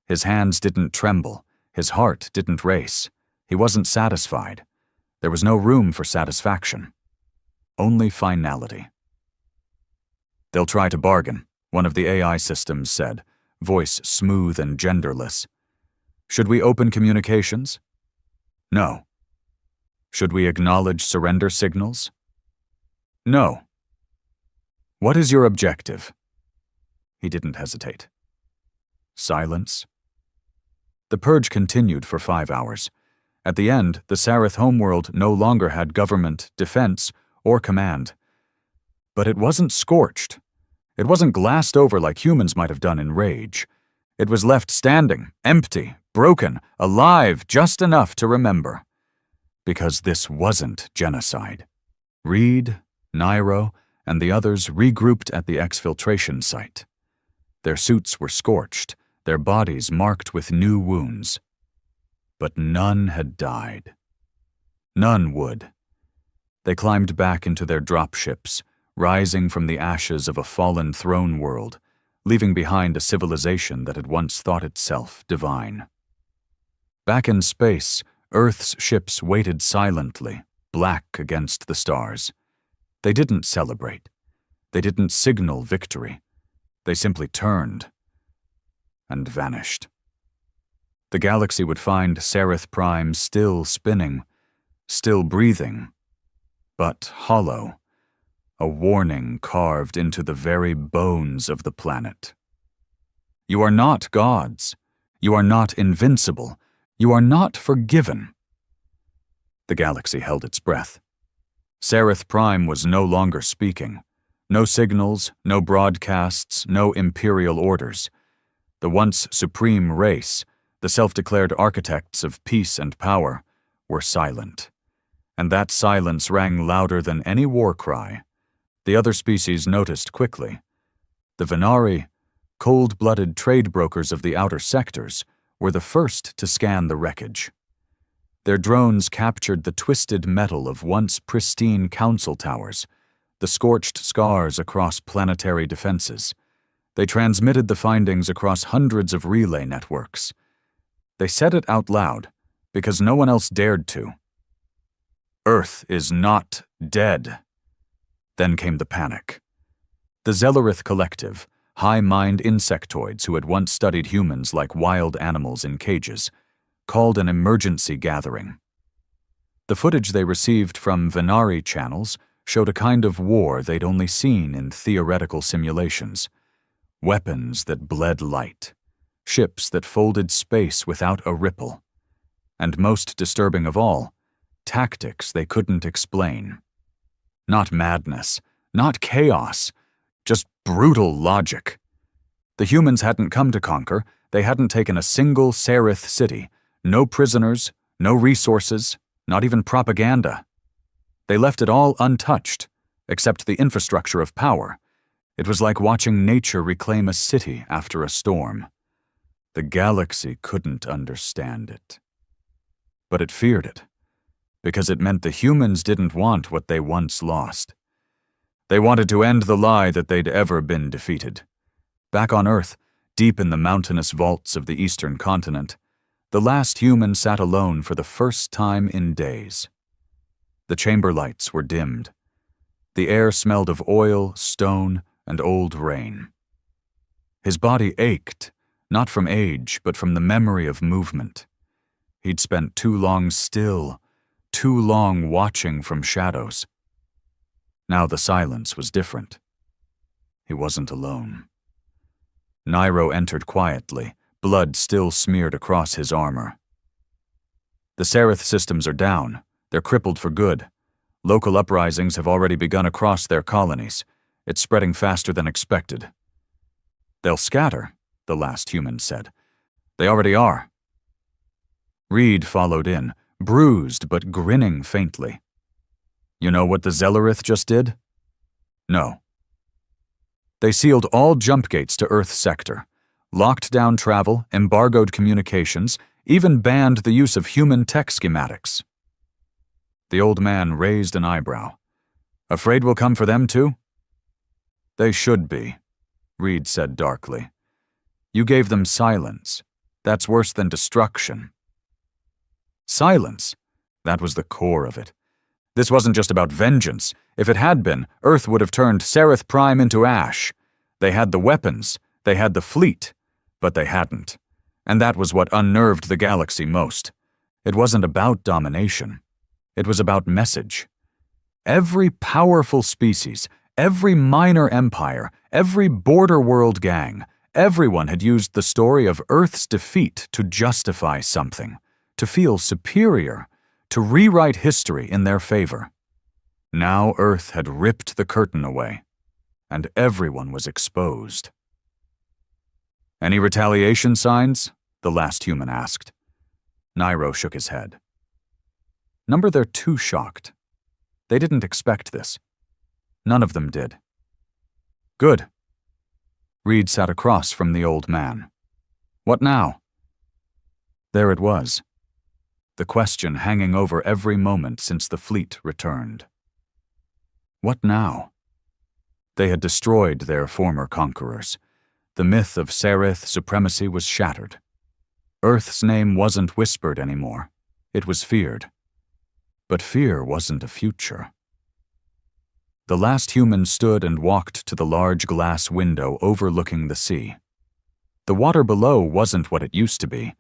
His hands didn't tremble, his heart didn't race. He wasn't satisfied. There was no room for satisfaction. Only finality. "They'll try to bargain," one of the AI systems said, voice smooth and genderless. "Should we open communications? No. Should we acknowledge surrender signals? No. What is your objective?" He didn't hesitate. Silence. The purge continued for 5 hours. At the end, the Sareth homeworld no longer had government, defense, or command. But it wasn't scorched. It wasn't glassed over like humans might have done in rage. It was left standing, empty, broken, alive just enough to remember. Because this wasn't genocide. Reed, Nairo, and the others regrouped at the exfiltration site. Their suits were scorched, their bodies marked with new wounds. But none had died. None would. They climbed back into their dropships, rising from the ashes of a fallen throne world, leaving behind a civilization that had once thought itself divine. Back in space, Earth's ships waited silently, black against the stars. They didn't celebrate. They didn't signal victory. They simply turned and vanished. The galaxy would find Sereth Prime still spinning, still breathing, but hollow, a warning carved into the very bones of the planet. You are not gods. You are not invincible. You are not forgiven. The galaxy held its breath. Sereth Prime was no longer speaking. No signals, no broadcasts, no imperial orders. The once supreme race, the self-declared architects of peace and power, were silent. And that silence rang louder than any war cry. The other species noticed quickly. The Venari, cold-blooded trade brokers of the outer sectors, were the first to scan the wreckage. Their drones captured the twisted metal of once pristine council towers, the scorched scars across planetary defenses. They transmitted the findings across hundreds of relay networks. They said it out loud, because no one else dared to. Earth is not dead. Then came the panic. The Zellerith Collective, high-mind insectoids who had once studied humans like wild animals in cages, called an emergency gathering. The footage they received from Venari channels showed a kind of war they'd only seen in theoretical simulations. Weapons that bled light, ships that folded space without a ripple, and most disturbing of all, tactics they couldn't explain. Not madness, not chaos, just brutal logic. The humans hadn't come to conquer, they hadn't taken a single Sereth city, no prisoners, no resources, not even propaganda. They left it all untouched, except the infrastructure of power. It was like watching nature reclaim a city after a storm. The galaxy couldn't understand it. But it feared it, because it meant the humans didn't want what they once lost. They wanted to end the lie that they'd ever been defeated. Back on Earth, deep in the mountainous vaults of the eastern continent, the last human sat alone for the first time in days. The chamber lights were dimmed. The air smelled of oil, stone, and old rain. His body ached, not from age, but from the memory of movement. He'd spent too long still, too long watching from shadows. Now the silence was different. He wasn't alone. Nairo entered quietly, blood still smeared across his armor. The Sereth systems are down. They're crippled for good. Local uprisings have already begun across their colonies. It's spreading faster than expected. They'll scatter, the last human said. They already are. Reed followed in, bruised but grinning faintly. You know what the Zellerith just did? No. They sealed all jump gates to Earth sector, locked down travel, embargoed communications, even banned the use of human tech schematics. The old man raised an eyebrow. Afraid we'll come for them too? They should be, Reed said darkly. You gave them silence. That's worse than destruction. Silence? That was the core of it. This wasn't just about vengeance. If it had been, Earth would have turned Sereth Prime into ash. They had the weapons, they had the fleet, but they hadn't. And that was what unnerved the galaxy most. It wasn't about domination. It was about message. Every powerful species, every minor empire, every border world gang, everyone had used the story of Earth's defeat to justify something, to feel superior, to rewrite history in their favor. Now Earth had ripped the curtain away, and everyone was exposed. Any retaliation signs? The last human asked. Nairo shook his head. Number they're too shocked. They didn't expect this. None of them did. Good. Reed sat across from the old man. What now? There it was. The question hanging over every moment since the fleet returned. What now? They had destroyed their former conquerors. The myth of Sereth supremacy was shattered. Earth's name wasn't whispered anymore. It was feared. But fear wasn't a future. The last human stood and walked to the large glass window overlooking the sea. The water below wasn't what it used to be.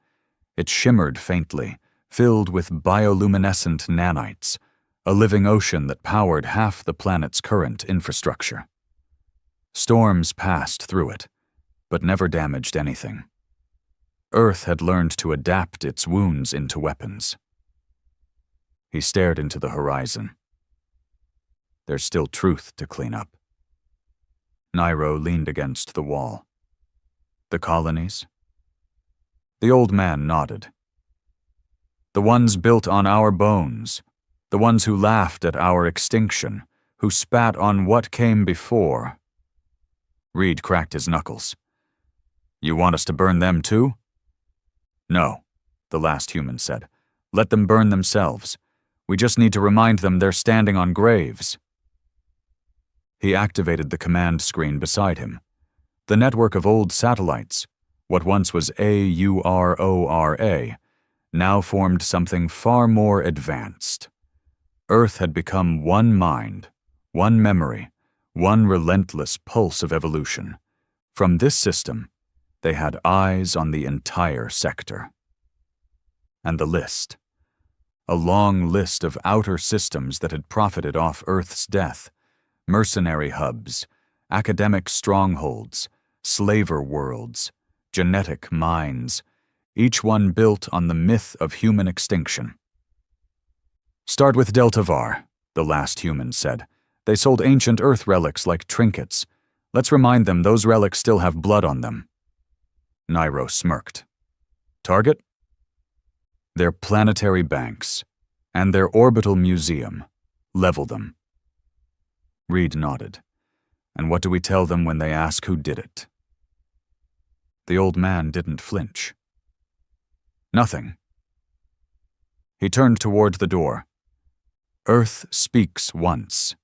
It shimmered faintly, filled with bioluminescent nanites, a living ocean that powered half the planet's current infrastructure. Storms passed through it, but never damaged anything. Earth had learned to adapt its wounds into weapons. He stared into the horizon. There's still truth to clean up. Nairo leaned against the wall. The colonies? The old man nodded. The ones built on our bones, the ones who laughed at our extinction, who spat on what came before. Reed cracked his knuckles. You want us to burn them too? No, the last human said. Let them burn themselves. We just need to remind them they're standing on graves. He activated the command screen beside him. The network of old satellites, what once was AURORA, now formed something far more advanced. Earth had become one mind, one memory, one relentless pulse of evolution. From this system, they had eyes on the entire sector. And the list. A long list of outer systems that had profited off Earth's death. Mercenary hubs, academic strongholds, slaver worlds, genetic mines, each one built on the myth of human extinction. Start with Delta Var, the last human said. They sold ancient Earth relics like trinkets. Let's remind them those relics still have blood on them. Nairo smirked. Target? Their planetary banks, and their orbital museum. Level them. Reed nodded. And what do we tell them when they ask who did it? The old man didn't flinch. Nothing. He turned toward the door. Earth speaks once,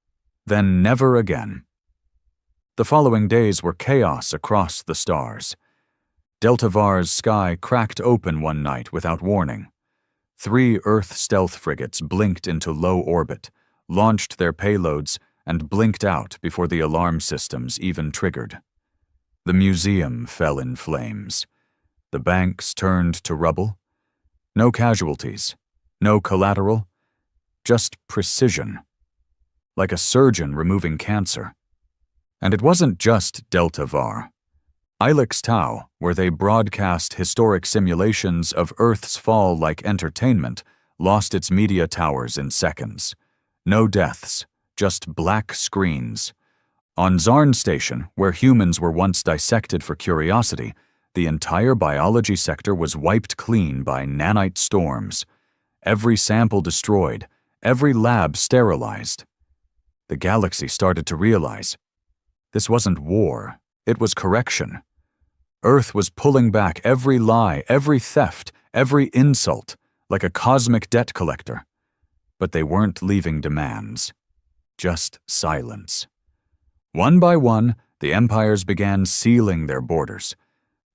then never again. The following days were chaos across the stars. Delta Var's sky cracked open one night without warning. 3 Earth stealth frigates blinked into low orbit, launched their payloads, and blinked out before the alarm systems even triggered. The museum fell in flames. The banks turned to rubble. No casualties, no collateral, just precision. Like a surgeon removing cancer. And it wasn't just Delta Var. Ilex Tau, where they broadcast historic simulations of Earth's fall like entertainment, lost its media towers in seconds. No deaths, just black screens. On Zarn Station, where humans were once dissected for curiosity, the entire biology sector was wiped clean by nanite storms. Every sample destroyed, every lab sterilized. The galaxy started to realize this wasn't war, it was correction. Earth was pulling back every lie, every theft, every insult, like a cosmic debt collector. But they weren't leaving demands. Just silence. One by one, the empires began sealing their borders.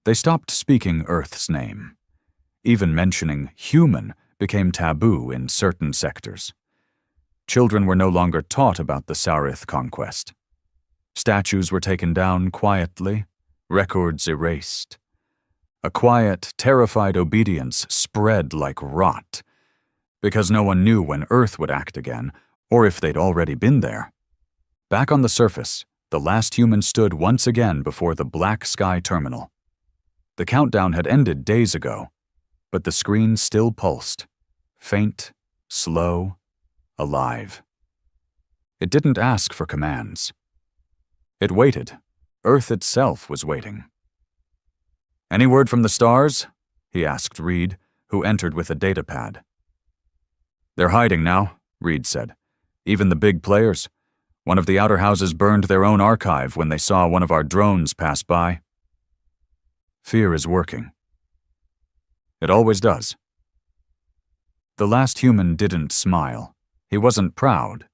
They stopped speaking Earth's name. Even mentioning human became taboo in certain sectors. Children were no longer taught about the Sarith conquest. Statues were taken down quietly, records erased. A quiet, terrified obedience spread like rot, because no one knew when Earth would act again, or if they'd already been there. Back on the surface, the last human stood once again before the black sky terminal. The countdown had ended days ago, but the screen still pulsed, faint, slow, alive. It didn't ask for commands. It waited. Earth itself was waiting. Any word from the stars? He asked Reed, who entered with a datapad. They're hiding now, Reed said. Even the big players. One of the outer houses burned their own archive when they saw one of our drones pass by. Fear is working. It always does. The last human didn't smile. He wasn't proud.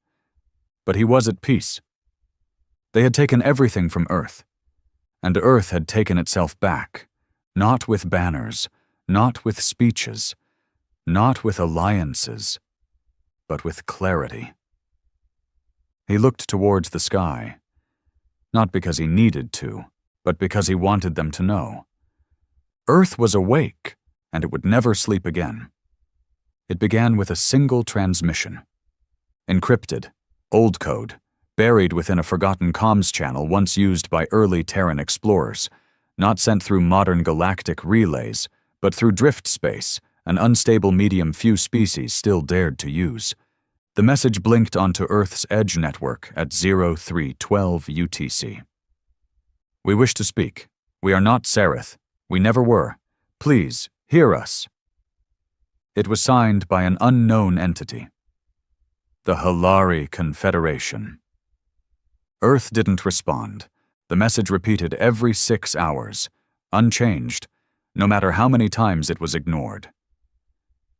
But he was at peace. They had taken everything from Earth. And Earth had taken itself back. Not with banners, not with speeches, not with alliances, but with clarity. He looked towards the sky, not because he needed to, but because he wanted them to know. Earth was awake, and it would never sleep again. It began with a single transmission. Encrypted, old code, buried within a forgotten comms channel once used by early Terran explorers, not sent through modern galactic relays, but through drift space, an unstable medium few species still dared to use. The message blinked onto Earth's edge network at 0312 UTC. "We wish to speak. We are not Sereth. We never were. Please, hear us." It was signed by an unknown entity. The Halari Confederation. Earth didn't respond. The message repeated every 6 hours, unchanged, no matter how many times it was ignored.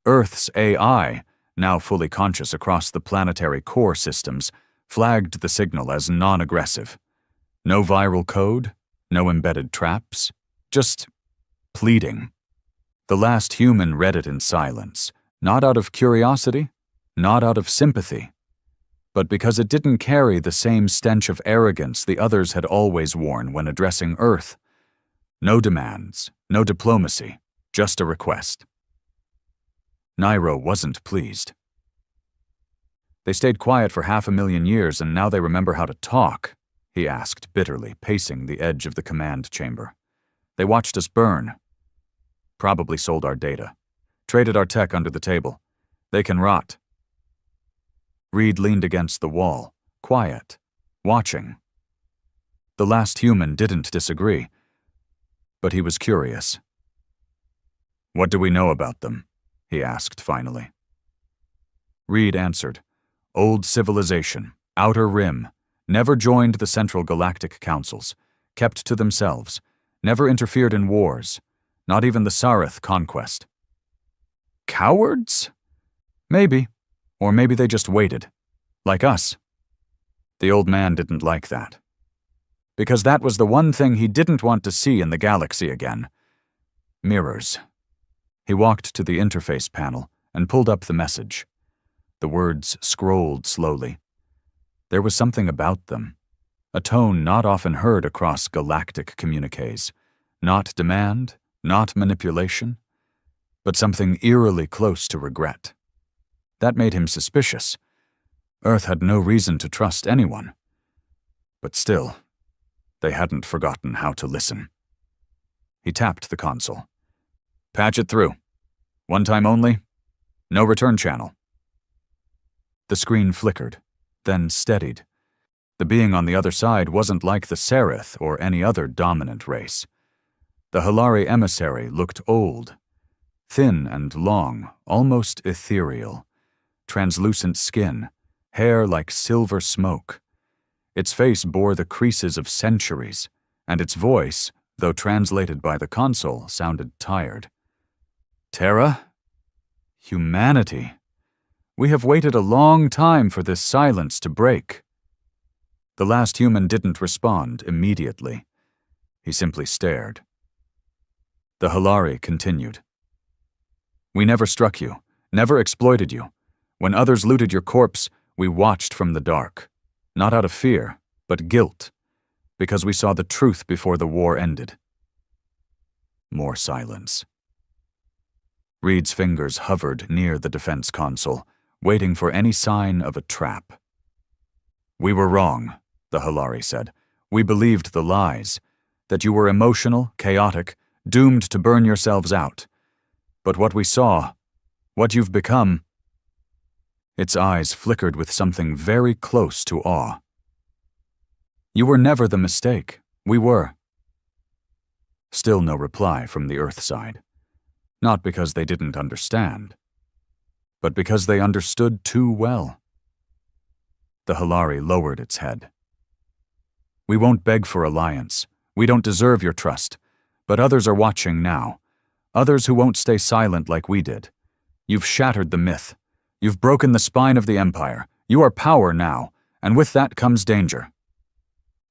Earth's AI, now fully conscious across the planetary core systems, flagged the signal as non-aggressive. No viral code, no embedded traps, just pleading. The last human read it in silence, not out of curiosity, not out of sympathy, but because it didn't carry the same stench of arrogance the others had always worn when addressing Earth. No demands, no diplomacy, just a request. Nairo wasn't pleased. "They stayed quiet for 500,000 years and now they remember how to talk," he asked bitterly, pacing the edge of the command chamber. "They watched us burn. Probably sold our data. Traded our tech under the table. They can rot." Reed leaned against the wall, quiet, watching. The last human didn't disagree, but he was curious. "What do we know about them?" he asked finally. Reed answered, "Old civilization, outer rim, never joined the central galactic councils, kept to themselves, never interfered in wars, not even the Sareth conquest." "Cowards?" "Maybe. Or maybe they just waited. Like us." The old man didn't like that. Because that was the one thing he didn't want to see in the galaxy again. Mirrors. He walked to the interface panel and pulled up the message. The words scrolled slowly. There was something about them. A tone not often heard across galactic communiques. Not demand, not manipulation, but something eerily close to regret. That made him suspicious. Earth had no reason to trust anyone. But still, they hadn't forgotten how to listen. He tapped the console. "Patch it through. One time only. No return channel." The screen flickered, then steadied. The being on the other side wasn't like the Sereth or any other dominant race. The Halari emissary looked old. Thin and long, almost ethereal. Translucent skin, hair like silver smoke. Its face bore the creases of centuries, and its voice, though translated by the console, sounded tired. "Terra? Humanity. We have waited a long time for this silence to break." The last human didn't respond immediately. He simply stared. The Halari continued. "We never struck you, never exploited you. When others looted your corpse, we watched from the dark. Not out of fear, but guilt, because we saw the truth before the war ended." More silence. Reed's fingers hovered near the defense console, waiting for any sign of a trap. "We were wrong," the Halari said. "We believed the lies, that you were emotional, chaotic, doomed to burn yourselves out. But what we saw, what you've become—" Its eyes flickered with something very close to awe. "You were never the mistake. We were." Still no reply from the Earth side. Not because they didn't understand, but because they understood too well. The Halari lowered its head. "We won't beg for alliance. We don't deserve your trust. But others are watching now. Others who won't stay silent like we did. You've shattered the myth. You've broken the spine of the Empire. You are power now, and with that comes danger."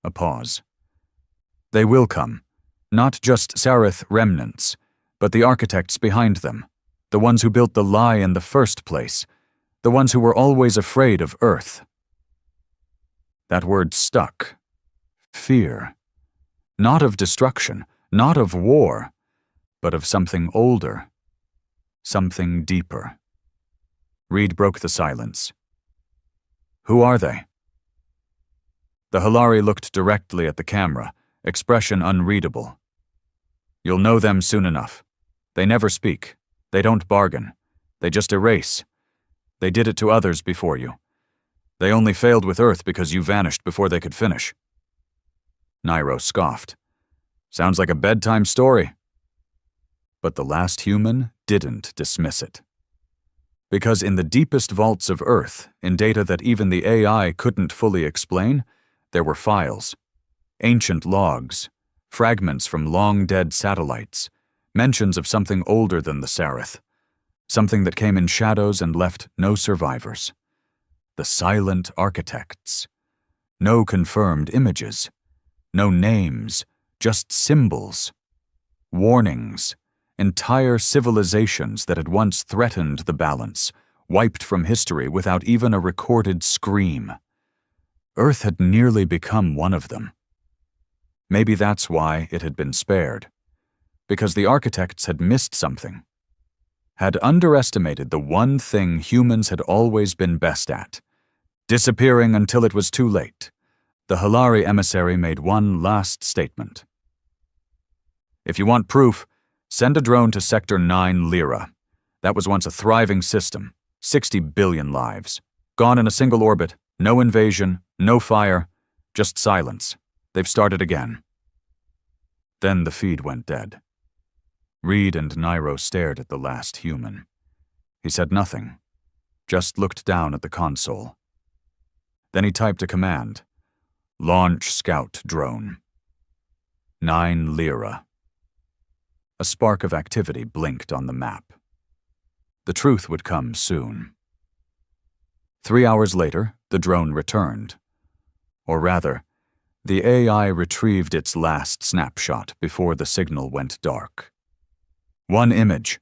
A pause. "They will come. Not just Sareth remnants, but the architects behind them. The ones who built the lie in the first place. The ones who were always afraid of Earth." That word stuck. Fear. Not of destruction, not of war, but of something older, something deeper. Reed broke the silence. Who are they? The Halari looked directly at the camera, expression unreadable. You'll know them soon enough. They never speak. They don't bargain. They just erase. They did it to others before you. They only failed with Earth because you vanished before they could finish. Nairo scoffed. Sounds like a bedtime story. But the last human didn't dismiss it. Because in the deepest vaults of Earth, in data that even the AI couldn't fully explain, there were files, ancient logs, fragments from long-dead satellites, mentions of something older than the Sarith, something that came in shadows and left no survivors. The silent architects. No confirmed images. No names, just symbols. Warnings. Entire civilizations that had once threatened the balance, wiped from history without even a recorded scream. Earth had nearly become one of them. Maybe that's why it had been spared. Because the architects had missed something. Had underestimated the one thing humans had always been best at. Disappearing until it was too late. The Halari emissary made one last statement. If you want proof, send a drone to Sector 9 Lyra. That was once a thriving system, 60 billion lives. Gone in a single orbit, no invasion, no fire, just silence. They've started again. Then the feed went dead. Reed and Nairo stared at the last human. He said nothing, just looked down at the console. Then he typed a command. Launch scout drone. 9 Lyra. A spark of activity blinked on the map. The truth would come soon. 3 hours later, the drone returned. Or rather, the AI retrieved its last snapshot before the signal went dark. One image.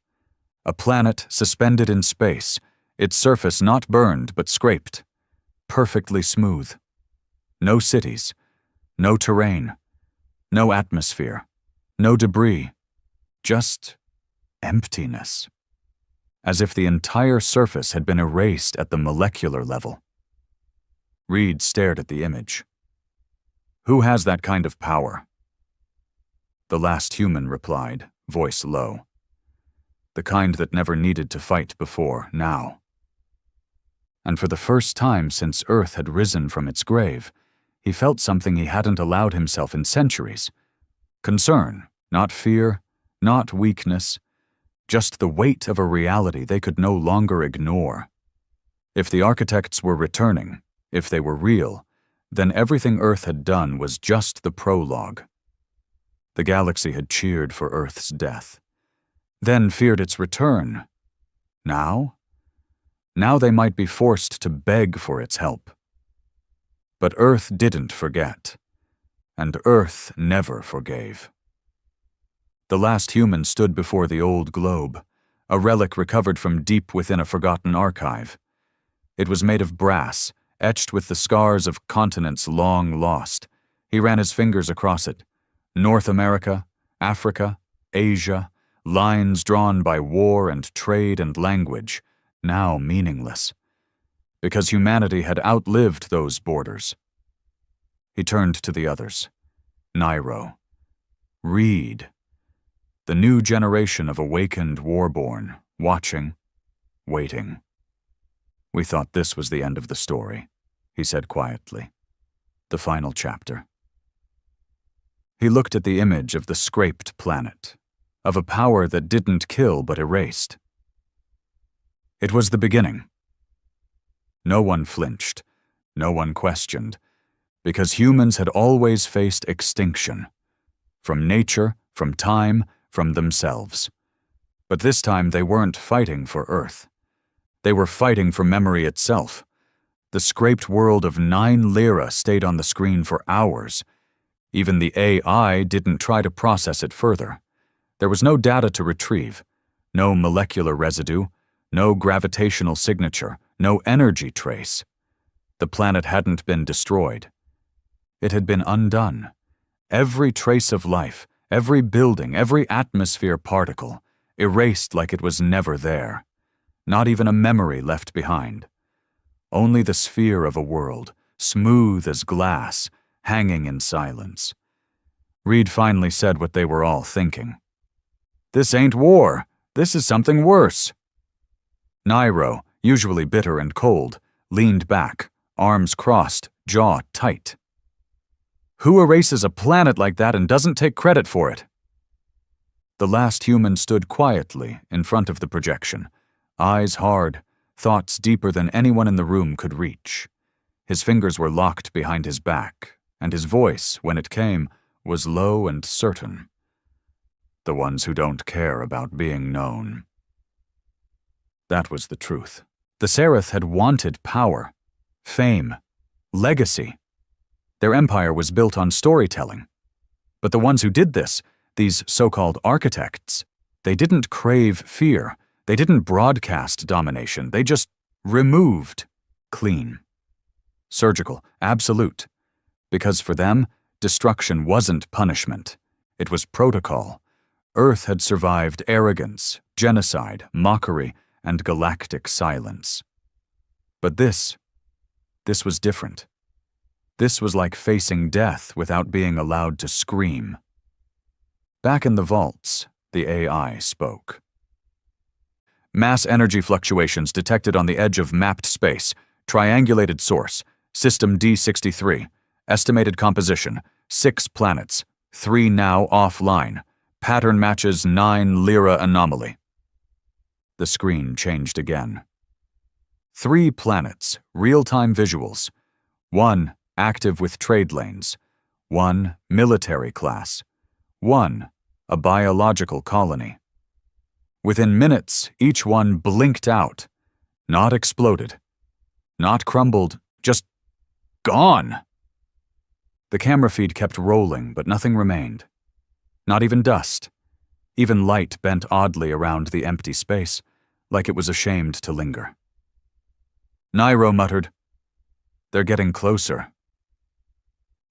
A planet suspended in space, its surface not burned but scraped. Perfectly smooth. No cities. No terrain. No atmosphere. No debris. Just emptiness. As if the entire surface had been erased at the molecular level. Reed stared at the image. Who has that kind of power? The last human replied, voice low. The kind that never needed to fight before, now. And for the first time since Earth had risen from its grave, he felt something he hadn't allowed himself in centuries. Concern, not fear, not weakness, just the weight of a reality they could no longer ignore. If the architects were returning, if they were real, then everything Earth had done was just the prologue. The galaxy had cheered for Earth's death, then feared its return. Now? Now they might be forced to beg for its help. But Earth didn't forget, and Earth never forgave. The last human stood before the old globe, a relic recovered from deep within a forgotten archive. It was made of brass, etched with the scars of continents long lost. He ran his fingers across it. North America, Africa, Asia, lines drawn by war and trade and language, now meaningless. Because humanity had outlived those borders. He turned to the others. Nairo. Reed. The new generation of awakened warborn, watching, waiting. We thought this was the end of the story, he said quietly. The final chapter. He looked at the image of the scraped planet, of a power that didn't kill but erased. It was the beginning. No one flinched, no one questioned, because humans had always faced extinction. From nature, from time, from themselves. But this time they weren't fighting for Earth. They were fighting for memory itself. The scraped world of 9 Lyra stayed on the screen for hours. Even the AI didn't try to process it further. There was no data to retrieve, no molecular residue, no gravitational signature, no energy trace. The planet hadn't been destroyed. It had been undone. Every trace of life, every building, every atmosphere particle, erased like it was never there. Not even a memory left behind. Only the sphere of a world, smooth as glass, hanging in silence. Reed finally said what they were all thinking. "This ain't war. This is something worse." Nairo, usually bitter and cold, leaned back, arms crossed, jaw tight. "Who erases a planet like that and doesn't take credit for it?" The last human stood quietly in front of the projection, eyes hard, thoughts deeper than anyone in the room could reach. His fingers were locked behind his back, and his voice, when it came, was low and certain. "The ones who don't care about being known." That was the truth. The Seraph had wanted power, fame, legacy. Their empire was built on storytelling. But the ones who did this, these so-called architects, they didn't crave fear. They didn't broadcast domination. They just removed clean. Surgical, absolute. Because for them, destruction wasn't punishment. It was protocol. Earth had survived arrogance, genocide, mockery, and galactic silence. But this was different. This was like facing death without being allowed to scream. Back in the vaults, the AI spoke. "Mass energy fluctuations detected on the edge of mapped space. Triangulated source. System D63. Estimated composition. 6 planets. 3 now offline. Pattern matches 9 Lyra anomaly." The screen changed again. 3 planets, real-time visuals. 1 active with trade lanes. 1 military class. 1 a biological colony. Within minutes, each one blinked out. Not exploded. Not crumbled, just gone. The camera feed kept rolling, but nothing remained. Not even dust. Even light bent oddly around the empty space, like it was ashamed to linger. Nairo muttered, "They're getting closer."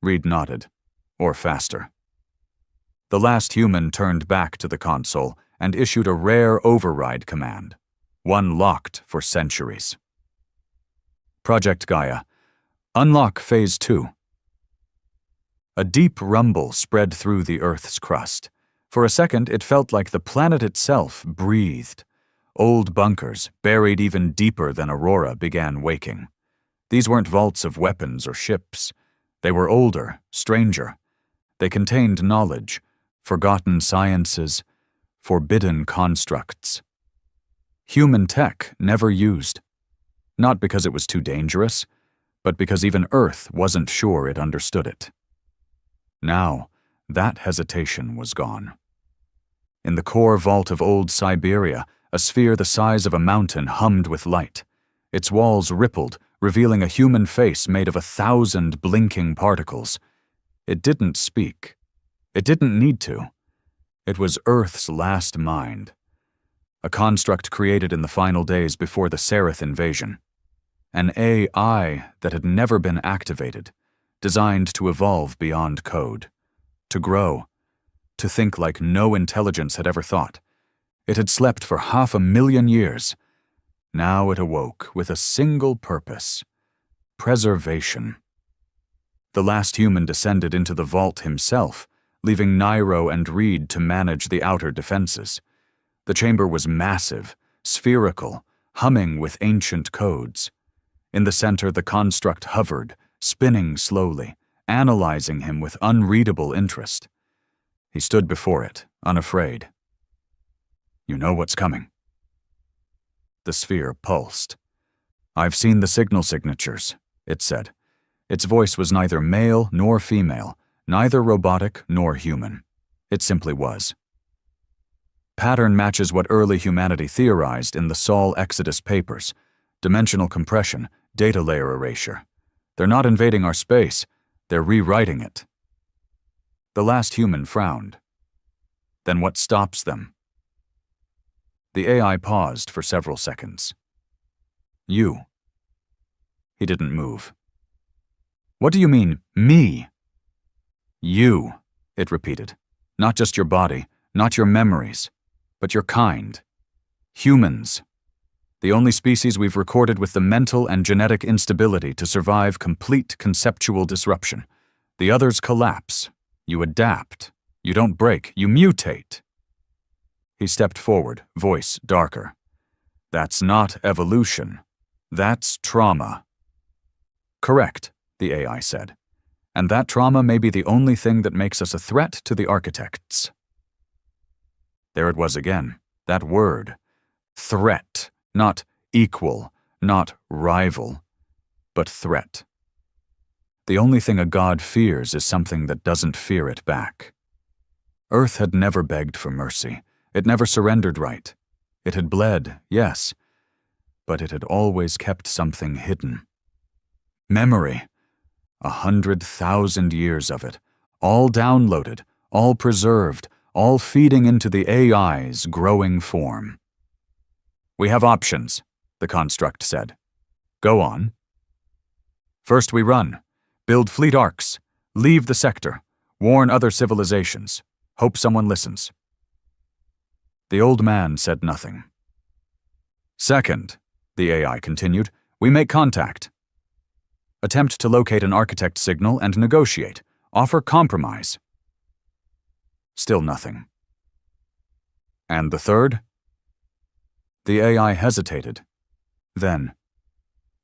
Reed nodded, or faster. The last human turned back to the console and issued a rare override command, one locked for centuries. Project Gaia. Unlock Phase 2. A deep rumble spread through the Earth's crust. For a second, it felt like the planet itself breathed. Old bunkers, buried even deeper than Aurora, began waking. These weren't vaults of weapons or ships. They were older, stranger. They contained knowledge, forgotten sciences, forbidden constructs. Human tech never used. Not because it was too dangerous, but because even Earth wasn't sure it understood it. Now, that hesitation was gone. In the core vault of old Siberia, a sphere the size of a mountain hummed with light. Its walls rippled, revealing a human face made of 1,000 blinking particles. It didn't speak. It didn't need to. It was Earth's last mind. A construct created in the final days before the Seraph invasion. An AI that had never been activated, designed to evolve beyond code, to grow, to think like no intelligence had ever thought. It had slept for 500,000 years. Now it awoke with a single purpose: preservation. The last human descended into the vault himself, leaving Nairo and Reed to manage the outer defenses. The chamber was massive, spherical, humming with ancient codes. In the center, the construct hovered, spinning slowly, analyzing him with unreadable interest. He stood before it, unafraid. "You know what's coming." The sphere pulsed. "I've seen the signal signatures," it said. Its voice was neither male nor female, neither robotic nor human. It simply was. "Pattern matches what early humanity theorized in the Sol Exodus papers. Dimensional compression, data layer erasure. They're not invading our space, they're rewriting it." The last human frowned. "Then what stops them?" The AI paused for several seconds. "You." He didn't move. "What do you mean, me?" "You," it repeated. "Not just your body, not your memories, But your kind. Humans. The only species we've recorded with the mental and genetic instability to survive complete conceptual disruption. The others collapse. You adapt. You don't break. You mutate. He stepped forward, voice darker. That's not evolution. That's trauma. Correct, the AI said. And that trauma may be the only thing that makes us a threat to the architects. There it was again, that word. Threat, not equal, not rival, but threat. The only thing a god fears is something that doesn't fear it back. Earth had never begged for mercy. It never surrendered right. It had bled, yes, but it had always kept something hidden. Memory. 100,000 years of it, all downloaded, all preserved, all feeding into the AI's growing form. We have options, the construct said. Go on. First we run, build fleet arcs, leave the sector, warn other civilizations, hope someone listens. The old man said nothing. Second, the AI continued, we make contact. Attempt to locate an architect signal and negotiate, offer compromise. Still nothing. And the third? The AI hesitated. Then,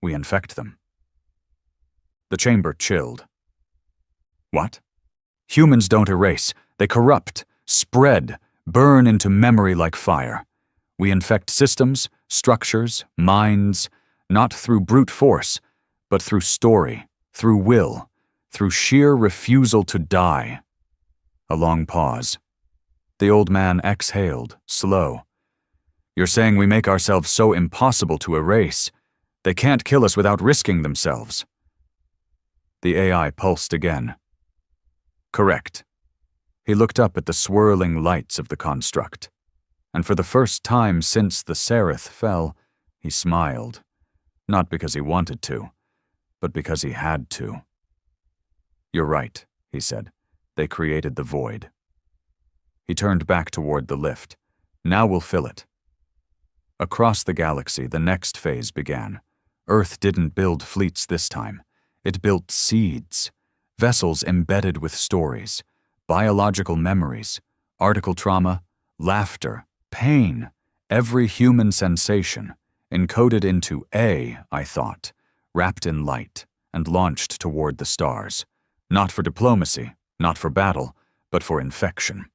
we infect them. The chamber chilled. What? Humans don't erase, they corrupt, spread, burn into memory like fire. We infect systems, structures, minds, not through brute force, but through story, through will, through sheer refusal to die. A long pause. The old man exhaled, slow. You're saying we make ourselves so impossible to erase. They can't kill us without risking themselves. The AI pulsed again. Correct. He looked up at the swirling lights of the construct, and for the first time since the seraph fell, he smiled, not because he wanted to, but because he had to. You're right, he said. They created the void. He turned back toward the lift. Now we'll fill it. Across the galaxy, the next phase began. Earth didn't build fleets this time. It built seeds, vessels embedded with stories, biological memories, article trauma, laughter, pain, every human sensation, encoded into I thought, wrapped in light, and launched toward the stars. Not for diplomacy, not for battle, but for infection.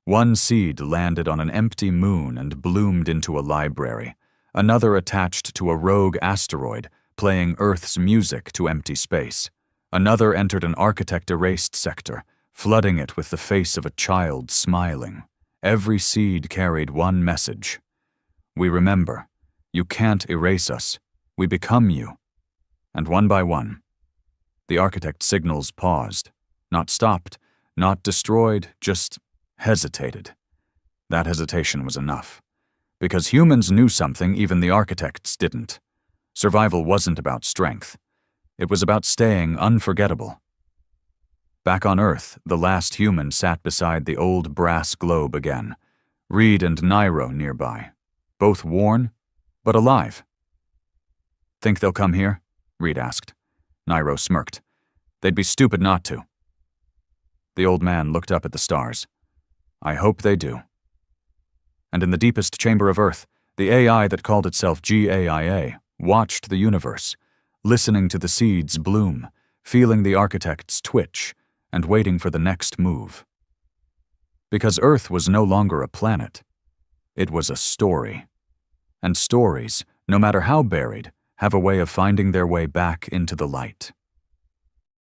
One seed landed on an empty moon and bloomed into a library. Another attached to a rogue asteroid, playing Earth's music to empty space. Another entered an architect-erased sector, flooding it with the face of a child smiling. Every seed carried one message. We remember. You can't erase us. We become you. And one by one, the architect signals paused. Not stopped, not destroyed, just hesitated. That hesitation was enough. Because humans knew something even the architects didn't. Survival wasn't about strength. It was about staying unforgettable. Back on Earth, the last human sat beside the old brass globe again. Reed and Nairo nearby. Both worn, but alive. Think they'll come here? Reed asked. Nairo smirked. They'd be stupid not to. The old man looked up at the stars. I hope they do. And in the deepest chamber of Earth, the AI that called itself GAIA watched the universe, listening to the seeds bloom, feeling the architects twitch, and waiting for the next move. Because Earth was no longer a planet. It was a story. And stories, no matter how buried, have a way of finding their way back into the light.